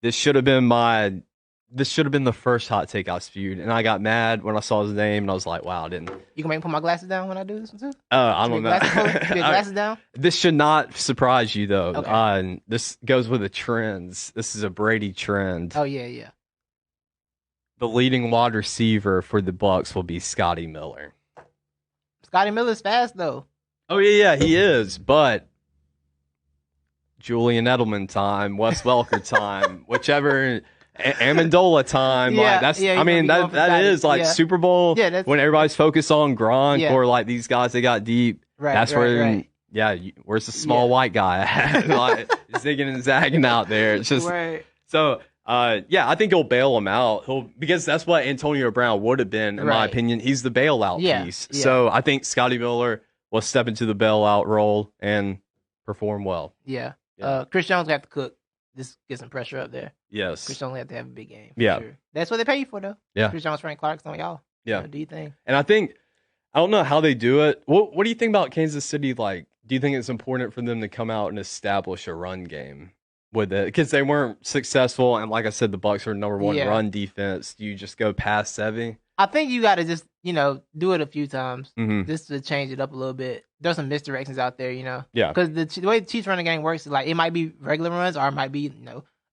this should have been the first hot take I spewed, and I got mad when I saw his name, and I was like, "Wow, I didn't." You can make me put my glasses down when I do this one too. I don't know. Glasses down. This should not surprise you though. Okay. This goes with the trends. This is a Brady trend. Oh yeah. The leading wide receiver for the Bucks will be Scotty Miller. Scotty Miller's fast though. Oh yeah, he is. But Julian Edelman time, Wes Welker time, whichever. Amendola time, that is like Super Bowl when everybody's focused on Gronk or like these guys that got deep. Right, that's where yeah, where's the small white guy at? Like, zigging and zagging out there. It's just Right. so. Yeah, I think he'll bail him out. Because that's what Antonio Brown would have been, in my Right. opinion. He's the bailout Yeah, piece. yeah. So I think Scotty Miller will step into the bailout role and perform well. Yeah. Yeah. Chris Jones will have to cook. Just get some pressure up there. Yes. Chris Jones will have to have a big game. For Yeah. Sure. That's what they pay you for, though. Yeah. Chris Jones, Frank Clark, some of y'all. Yeah. You know, do you think? And I don't know how they do it. What do you think about Kansas City? Like, do you think it's important for them to come out and establish a run game with it? Because they weren't successful, and like I said, the Bucks are number one run defense. Do you just go pass heavy? I think you got to just, do it a few times Mm-hmm. just to change it up a little bit. There's some misdirections out there, Yeah. Because the way the Chiefs running game works is like it might be regular runs or it might be,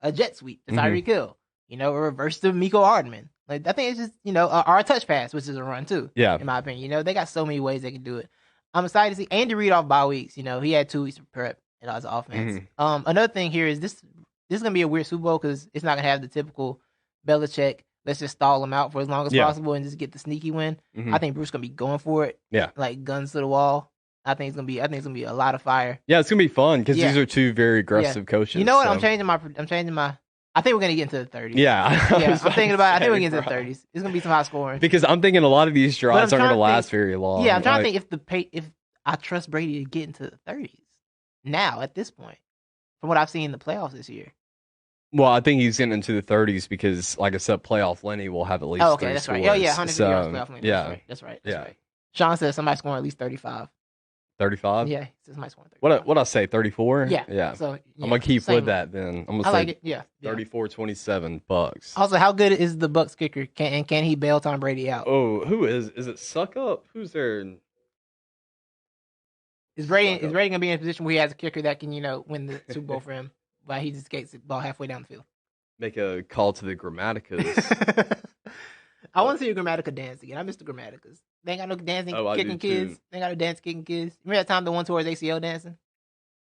a jet sweep to Tyreek Hill, or reverse to Miko Hardman. Like I think it's just, or a touch pass, which is a run too. Yeah. In my opinion, they got so many ways they can do it. I'm excited to see Andy Reid off bye weeks. He had 2 weeks of prep as an offense. Another thing here is this is gonna be a weird Super Bowl because it's not gonna have the typical Belichick. Let's just stall him out for as long as possible and just get the sneaky win. I think Bruce gonna be going for it. Yeah. Like guns to the wall. I think it's gonna be a lot of fire. Yeah, it's gonna be fun because these are two very aggressive coaches. You know what? So. I'm changing my. I think we're gonna get into the 30s. Yeah, I'm thinking about. I think we're gonna get into the 30s. It's gonna be some high scoring. Because I'm thinking a lot of these drives aren't gonna last very long. Yeah, I'm trying to think if I trust Brady to get into the 30s now at this point, from what I've seen in the playoffs this year. Well, I think he's getting into the 30s because, like I said, playoff Lenny will have at least. Oh, okay, 3 that's scores. right. Oh, yeah, 150 yards playoff Lenny. Yeah, that's right. Sean says somebody scoring at least 35. 35. Yeah, he says somebody scoring 35. What I say? 34. Yeah. So I'm gonna keep with that then. I'm gonna I say like it. Yeah. 34-27 Bucks. Also, how good is the Bucks kicker? Can he bail Tom Brady out? Oh, who is it? Suck up? Who's there? Is Brady gonna be in a position where he has a kicker that can win the Super Bowl for him, while he just skates the ball halfway down the field? Make a call to the Grammaticas. I want to see a Grammatica dance again. I miss the Grammaticas. They ain't got no dancing, kicking kids. They ain't got no dance kicking kids. Remember that time the one towards ACL dancing?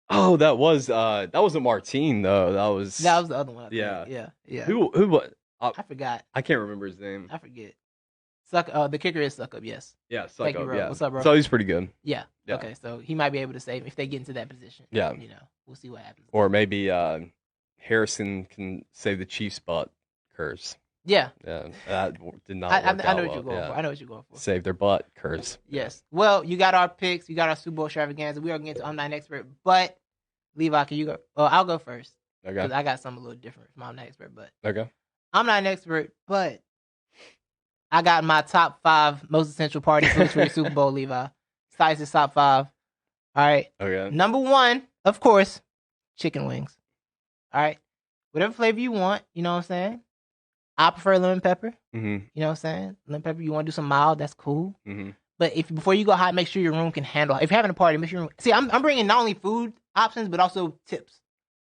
Oh, that wasn't Martine though. That was the other one. Yeah. Who was? I forgot. I can't remember his name. I forget. The kicker is Suck Up. Yes. Yeah, Suck Up. Yeah. What's up, bro? So he's pretty good. Yeah. Okay, so he might be able to save him if they get into that position. Yeah. We'll see what happens. Or maybe Harrison can save the Chiefs' butt curse. Yeah. Yeah. That did not. I work know out what well. you're going for. I know what you're going for. Save their butt curse. Yes. Well, you got our picks. You got our Super Bowl extravaganza. We are getting to I'm Not an Expert, but Levi, can you go? Well, I'll go first. Okay. Because I got something a little different from I'm Not an Expert, but Okay. I'm not an expert, but I got my top 5 most essential party foods for the Super Bowl, Levi. Size top 5. All right. Okay. Number 1, of course, chicken wings. All right. Whatever flavor you want, you know what I'm saying? I prefer lemon pepper. Mm-hmm. You know what I'm saying? Lemon pepper, you want to do some mild, that's cool. Mm-hmm. But before you go hot, make sure your room can handle. If you're having a party, make sure your room. See, I'm bringing not only food options, but also tips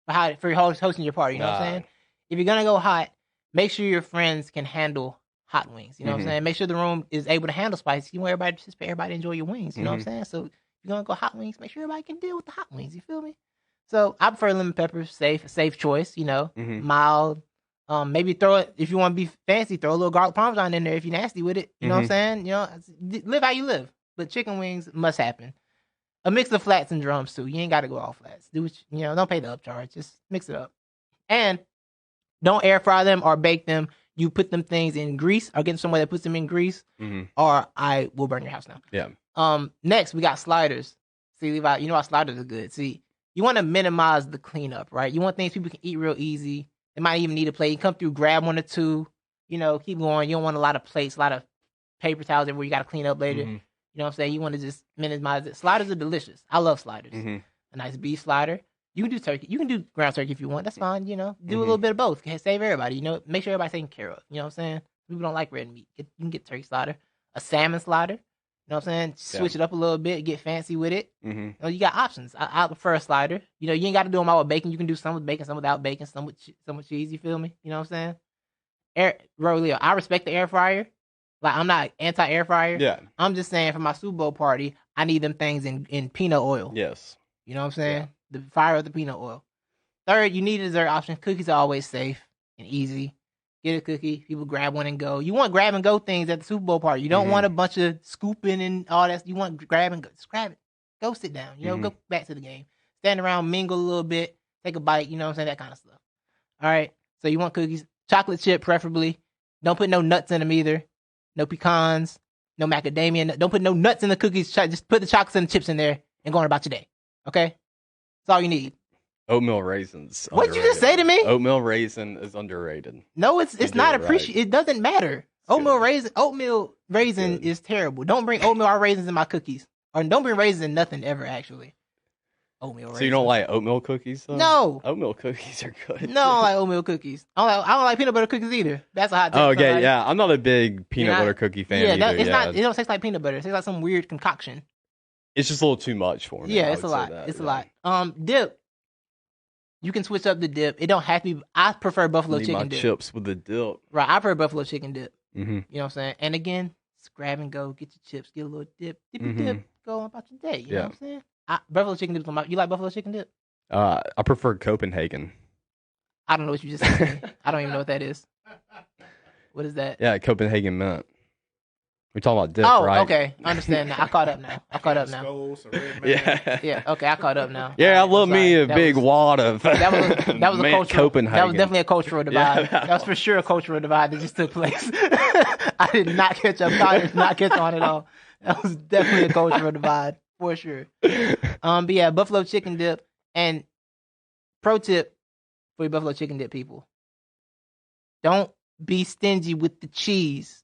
for hosting your party. You know what I'm saying? If you're going to go hot, make sure your friends can handle hot wings. You know what I'm saying? Make sure the room is able to handle spicy. You want everybody to participate, everybody to enjoy your wings. You know what I'm saying? So if you're going to go hot wings, make sure everybody can deal with the hot wings. You feel me? So I prefer lemon pepper, safe choice, mild. Maybe throw it, if you want to be fancy, throw a little garlic parmesan in there if you're nasty with it. You know what I'm saying? Live how you live. But chicken wings must happen. A mix of flats and drums too. You ain't got to go all flats. Do what don't pay the upcharge. Just mix it up. And don't air fry them or bake them. You put them things in grease or get somewhere that puts them in grease, or I will burn your house down. Yeah. Next, we got sliders. See, Levi, you know how sliders are good. See, you want to minimize the cleanup, right? You want things people can eat real easy. They might even need a plate. You come through, grab 1 or 2, keep going. You don't want a lot of plates, a lot of paper towels everywhere you got to clean up later. You know what I'm saying? You want to just minimize it. Sliders are delicious. I love sliders. A nice beef slider. You can do turkey. You can do ground turkey if you want. That's fine. Do a little bit of both. Save everybody. Make sure everybody's taken care of. You know what I'm saying? People don't like red meat. You can get turkey slider. A salmon slider. You know what I'm saying? Switch it up a little bit. Get fancy with it. You got options. I prefer a slider. You ain't got to do them all with bacon. You can do some with bacon, some without bacon, some with cheese. You feel me? You know what I'm saying? Leo, I respect the air fryer. Like, I'm not anti-air fryer. Yeah. I'm just saying for my Super Bowl party, I need them things in peanut oil. Yes. You know what I'm saying? The fire of the peanut oil. Third, you need a dessert option. Cookies are always safe and easy. Get a cookie. People grab one and go. You want grab and go things at the Super Bowl party. You don't want a bunch of scooping and all that. You want grab and go. Just grab it. Go sit down. Go back to the game. Stand around, mingle a little bit, take a bite. You know what I'm saying? That kind of stuff. All right. So you want cookies, chocolate chip preferably. Don't put no nuts in them either. No pecans, no macadamia. Don't put no nuts in the cookies. Just put the chocolates and the chips in there and go on about your day. Okay? That's all you need. Oatmeal raisins. What'd you just say to me? Oatmeal raisin is underrated. No, it's not appreciated. Right. It doesn't matter. Oatmeal raisin is terrible. Don't bring oatmeal or raisins in my cookies. Or don't bring raisins in nothing ever, actually. Oatmeal raisins. So you don't like oatmeal cookies, though? No. Oatmeal cookies are good. No, I don't like oatmeal cookies. I don't like peanut butter cookies either. That's a hot take. Oh, okay, yeah. I'm not a big peanut butter cookie fan either. It's not. It don't taste like peanut butter. It tastes like some weird concoction. It's just a little too much for me. Yeah, it's a lot. It's a lot. Dip. You can switch up the dip. It don't have to be. I prefer buffalo chicken dip. Chips with the dip. Right, I prefer buffalo chicken dip. Mm-hmm. You know what I'm saying? And again, grab and go. Get your chips. Get a little dip. Dip. Go on about your day. You know what I'm saying? Buffalo chicken dip. You like buffalo chicken dip? I prefer Copenhagen. I don't know what you just said to me. I don't even know what that is. What is that? Yeah, Copenhagen mint. We're talking about dip, right? Oh, okay. I understand now. I caught up now. Yeah. Okay, I caught up now. Yeah, I love me a big wad of that was a cultural, Copenhagen. That was definitely a cultural divide. Yeah. That was for sure a cultural divide that just took place. I did not catch up. I did not catch on at all. That was definitely a cultural divide for sure. But yeah, buffalo chicken dip. And pro tip for your buffalo chicken dip people: don't be stingy with the cheese.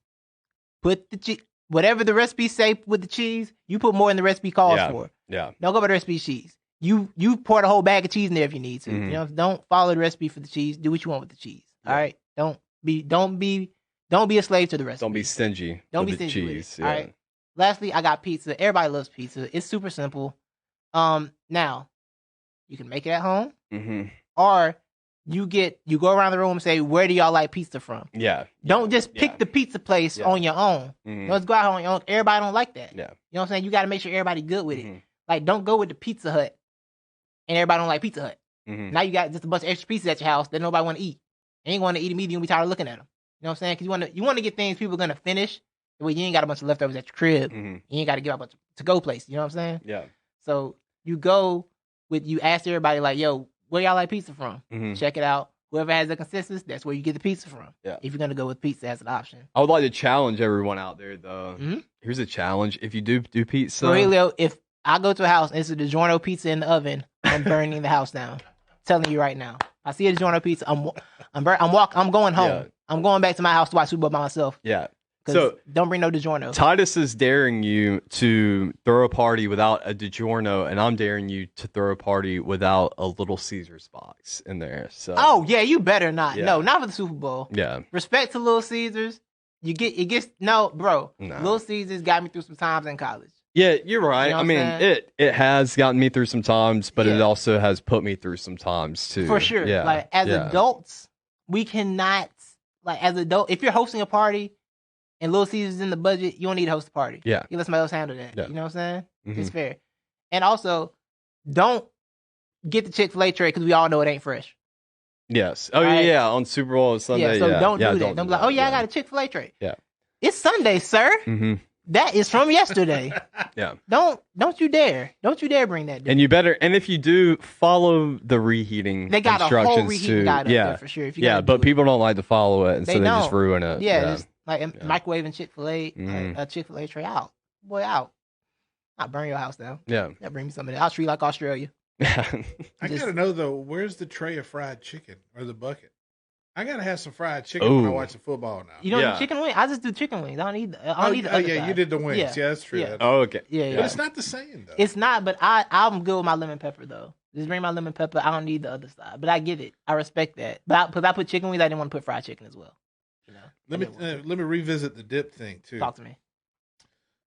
Put the cheese, whatever the recipe say with the cheese, you put more than the recipe calls for. Yeah. Don't go by the recipe cheese. You pour the whole bag of cheese in there if you need to. You know, don't follow the recipe for the cheese. Do what you want with the cheese. Yeah. All right. Don't be a slave to the recipe. Don't be stingy. Don't be stingy with cheese. Yeah. All right. Lastly, I got pizza. Everybody loves pizza. It's super simple. Now you can make it at home, or you go around the room and say, where do y'all like pizza from? Yeah. Don't just pick the pizza place on your own. Let's go out on your own. Everybody don't like that. Yeah. You know what I'm saying? You got to make sure everybody good with it. Like, don't go with the Pizza Hut and everybody don't like Pizza Hut. Now you got just a bunch of extra pizzas at your house that nobody want to eat. Ain't going to eat them either. You'll be tired of looking at them. You know what I'm saying? Because you want to get things people are going to finish where you ain't got a bunch of leftovers at your crib. You ain't got to give up a to-go place. You know what I'm saying? Yeah. So you ask everybody, like, yo, where y'all like pizza from? Check it out. Whoever has the consensus, that's where you get the pizza from. Yeah. If you're going to go with pizza as an option. I would like to challenge everyone out there, though. Here's a challenge. If you do pizza. Aurelio, if I go to a house and it's a DiGiorno pizza in the oven, I'm burning the house down. I'm telling you right now. I see a DiGiorno pizza, I'm going home. Yeah. I'm going back to my house to watch Super Bowl by myself. Yeah. So don't bring no DiGiorno. Titus is daring you to throw a party without a DiGiorno, and I'm daring you to throw a party without a Little Caesars box in there. So. Oh yeah, you better not. Yeah. No, not for the Super Bowl. Yeah. Respect to Little Caesars. Bro. No. Little Caesars got me through some times in college. Yeah, you're right. You know I mean, it has gotten me through some times, but it also has put me through some times too. For sure. Yeah. Like as adults, we cannot if you're hosting a party. And Little Caesars in the budget, you don't need to host a party. Yeah. You let somebody else handle that. Yeah. You know what I'm saying? It's fair. And also, don't get the Chick-fil-A tray because we all know it ain't fresh. Yes. Oh, right? Yeah. On Super Bowl and Sunday. Yeah, so don't do that. Don't be like, oh, yeah, I got a Chick-fil-A tray. Yeah. It's Sunday, sir. That is from yesterday. Yeah. Don't you dare. Don't you dare bring that down. And if you do, follow the reheating they got instructions a whole reheating guide up there for sure. If you but people don't like to follow it, and so they just ruin it. Yeah. Like microwaving Chick-fil-A, Chick-fil-A tray out. Boy, out. I'll burn your house down. Yeah. That'll bring me something. I'll treat like Australia. I gotta know though, where's the tray of fried chicken or the bucket? I gotta have some fried chicken when I watch the football now. You don't do chicken wings? I just do chicken wings. I don't need the other side. You did the wings. Yeah, that's true. Yeah. Oh, okay. Yeah. But it's not the same though. It's not, but I'm good with my lemon pepper though. Just bring my lemon pepper. I don't need the other side. But I get it. I respect that. But because I put chicken wings, I didn't want to put fried chicken as well. You know? Let me revisit the dip thing too. Talk to me.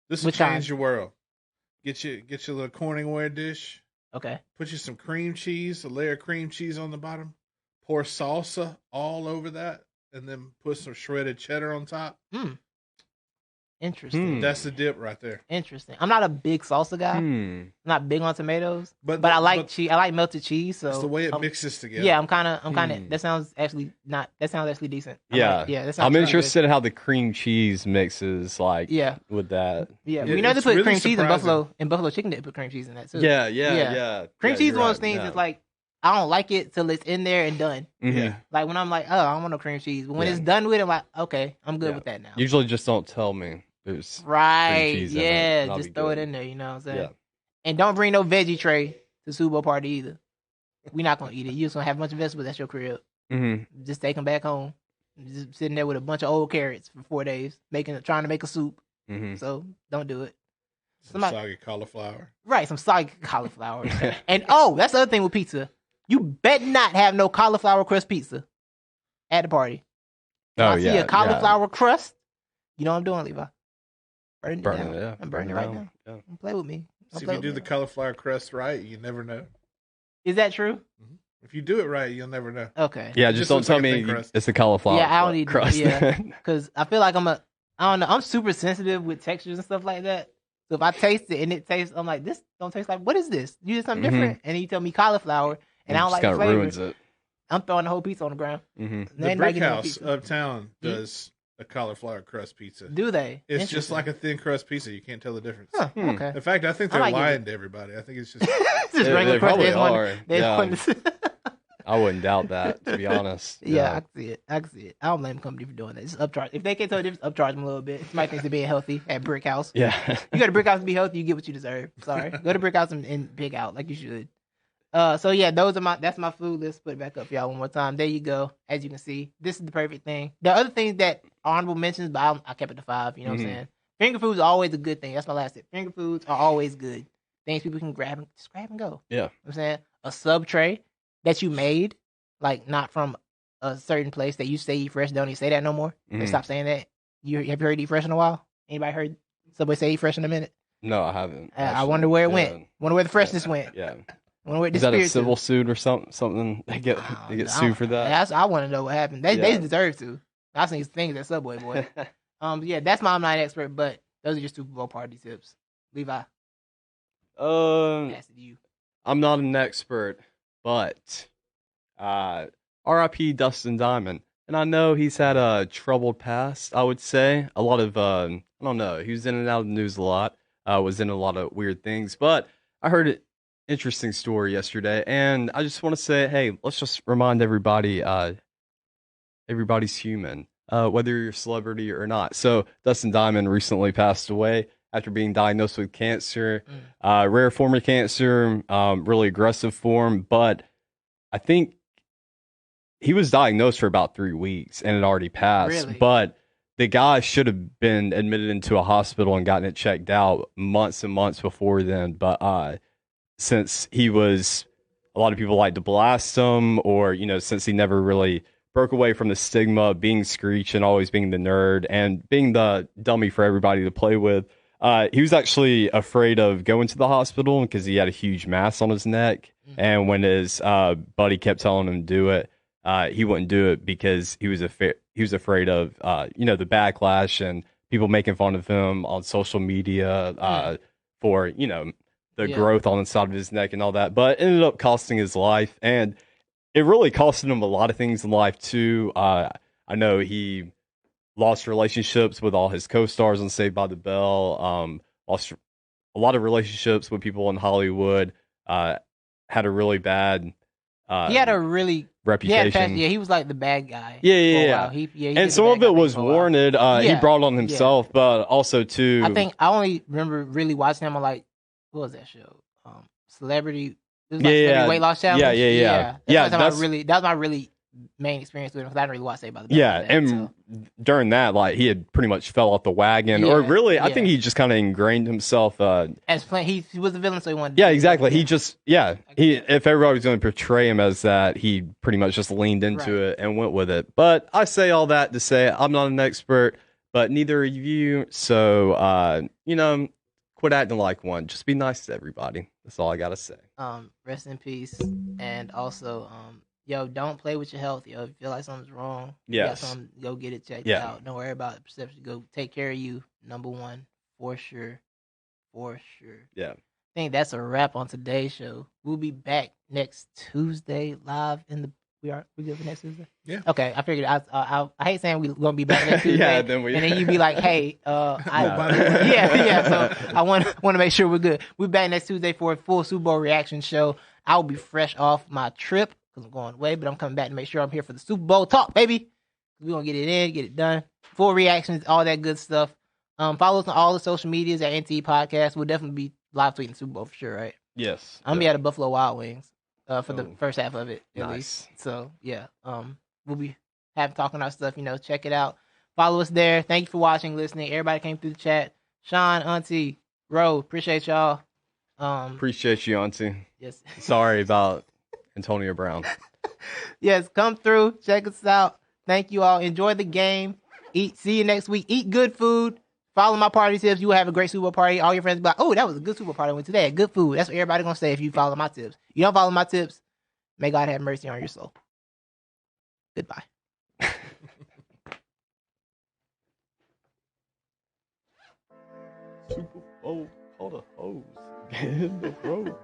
This will change your world. Get your little Corningware dish. Okay. Put you some cream cheese, a layer of cream cheese on the bottom. Pour salsa all over that, and then put some shredded cheddar on top. Interesting. That's the dip right there. Interesting. I'm not a big salsa guy. I'm not big on tomatoes, but I like cheese. I like melted cheese. So it's the way it mixes together. Yeah, I'm kind of. That sounds actually decent. Yeah, That sounds. I'm interested in how the cream cheese mixes with that. Yeah, we know they put cream cheese in buffalo chicken. They put cream cheese in that too. Yeah. Cream cheese is one of those things that's like I don't like it till it's in there and done. Yeah. Like when I'm like, oh, I don't want no cream cheese, but when it's done with, I'm like, okay, I'm good with that now. Usually, just don't tell me. There's right. cream cheese Yeah, in it, just throw it in there. You know what I'm saying? Yeah. And don't bring no veggie tray to Super Bowl party either. We're not gonna eat it. You just gonna have a bunch of vegetables at your crib. Just take them back home. Just sitting there with a bunch of old carrots for 4 days, trying to make a soup. So don't do it. Some soggy cauliflower. Right, some soggy cauliflower. And that's the other thing with pizza. You bet not have no cauliflower crust pizza at the party. If I see a cauliflower crust, you know what I'm doing, Levi. Burning it down. Yeah. I'm burning it right now. Yeah. Don't play with me. See, if you do the cauliflower crust right, you never know. Is that true? If you do it right, you'll never know. Okay. Yeah, just don't tell me it's a cauliflower. Yeah, I don't need crust. Yeah, because I feel like I don't know. I'm super sensitive with textures and stuff like that. So if I taste it and it tastes, I'm like, this don't taste like. What is this? You did something different, and then you tell me cauliflower, and I don't like the flavor. Ruins it. I'm throwing the whole pizza on the ground. The Brick House uptown does a cauliflower crust pizza. Do they? It's just like a thin crust pizza. You can't tell the difference. Huh, okay. In fact, I think they're lying to everybody. I think it's just regular crust. Probably are. I wouldn't doubt that, to be honest. Yeah, I can see it. I don't blame the company for doing that. Just upcharge. If they can't tell the difference, upcharge them a little bit. Somebody thinks they're being healthy at Brick House. Yeah. You go to Brick House to be healthy, you get what you deserve. Sorry. Go to Brick House and pig out like you should. So yeah, that's my food list. Put it back up for y'all one more time. There you go. As you can see, this is the perfect thing. There are other things that honorable mentions, but I kept it to 5. You know what I'm saying? Finger foods are always a good thing. That's my last tip. Finger foods are always good. Things people can grab and go. Yeah. You know what I'm saying? A sub tray that you made, like not from a certain place that you say Eat Fresh. Don't even say that no more. They stop saying that. Have you heard Eat Fresh in a while? Anybody heard Subway say Eat Fresh in a minute? No, I haven't. I wonder where it went. Wonder where the freshness went. Yeah. Is that a civil suit or something? They get sued for that. I want to know what happened. They deserve to. I seen things at Subway, boy. Yeah, that's my I'm not an expert, but those are your Super Bowl party tips. Levi. Pass it to you. I'm not an expert, but R.I.P. Dustin Diamond. And I know he's had a troubled past, I would say. A lot of, I don't know, he was in and out of the news a lot, was in a lot of weird things. But I heard an interesting story yesterday, and I just want to say, hey, let's just remind everybody, everybody's human, whether you're a celebrity or not. So Dustin Diamond recently passed away after being diagnosed with cancer, rare form of cancer, really aggressive form. But I think he was diagnosed for about 3 weeks and it already passed. Really? But the guy should have been admitted into a hospital and gotten it checked out months and months before then. But since he was, a lot of people like to blast him, or, since he never really broke away from the stigma of being Screech and always being the nerd and being the dummy for everybody to play with, he was actually afraid of going to the hospital because he had a huge mass on his neck. And when his buddy kept telling him to do it, he wouldn't do it because he was afraid of the backlash and people making fun of him on social media for the growth on the side of his neck and all that. But it ended up costing his life, and it really costed him a lot of things in life too. I know he lost relationships with all his co-stars on Saved by the Bell. Lost a lot of relationships with people in Hollywood. Had a really bad. He had a really reputation. He was like the bad guy. Yeah. And some of it was warranted. He brought on himself, but also too. I only remember really watching him on what was that show? Celebrity. It was like Celebrity Weight Loss Challenge. Yeah. That was my really main experience with him because I didn't really watch Saved by the Bell. Yeah, and during that, he had pretty much fell off the wagon, or really, I think he just kind of ingrained himself. As playing, he was a villain, so he wanted. Yeah, exactly. He just, if everybody was going to portray him as that, he pretty much just leaned into it and went with it. But I say all that to say I'm not an expert, but neither of you. So, quit acting like one. Just be nice to everybody. That's all I gotta say. Rest in peace, and also, Yo, don't play with your health. Yo, if you feel like something's wrong, you got Yes. something, go get it checked Yeah. out. Don't worry about the perception. Go take care of you. Number one, for sure. For sure. Yeah. I think that's a wrap on today's show. We'll be back next Tuesday live in the. We good for next Tuesday? Yeah. Okay, I figured. I hate saying we're gonna be back next Tuesday. Yeah, and then you be like, hey, By the way. yeah. So I want to make sure we're good. We're back next Tuesday for a full Super Bowl reaction show. I'll be fresh off my trip because I'm going away, but I'm coming back to make sure I'm here for the Super Bowl talk, baby. We're gonna get it in, get it done. Full reactions, all that good stuff. Follow us on all the social medias at NTE Podcast. We'll definitely be live tweeting Super Bowl for sure, right? Yes. I'm gonna be at the Buffalo Wild Wings for the Oh. first half of it, at Nice. least. So yeah, we'll be talking our stuff. Check it out. Follow us there. Thank you for watching, listening. Everybody came through the chat. Sean, Auntie, Ro, appreciate y'all. Appreciate you, Auntie. Yes. Sorry about Antonio Brown. Yes, come through. Check us out. Thank you all. Enjoy the game. See you next week. Eat good food. Follow my party tips. You will have a great Super Bowl party. All your friends will be like, oh, that was a good Super Bowl party I went today. Good food. That's what everybody's going to say if you follow my tips. You don't follow my tips, may God have mercy on your soul. Goodbye. Super Bowl, call the hose. Get in the road.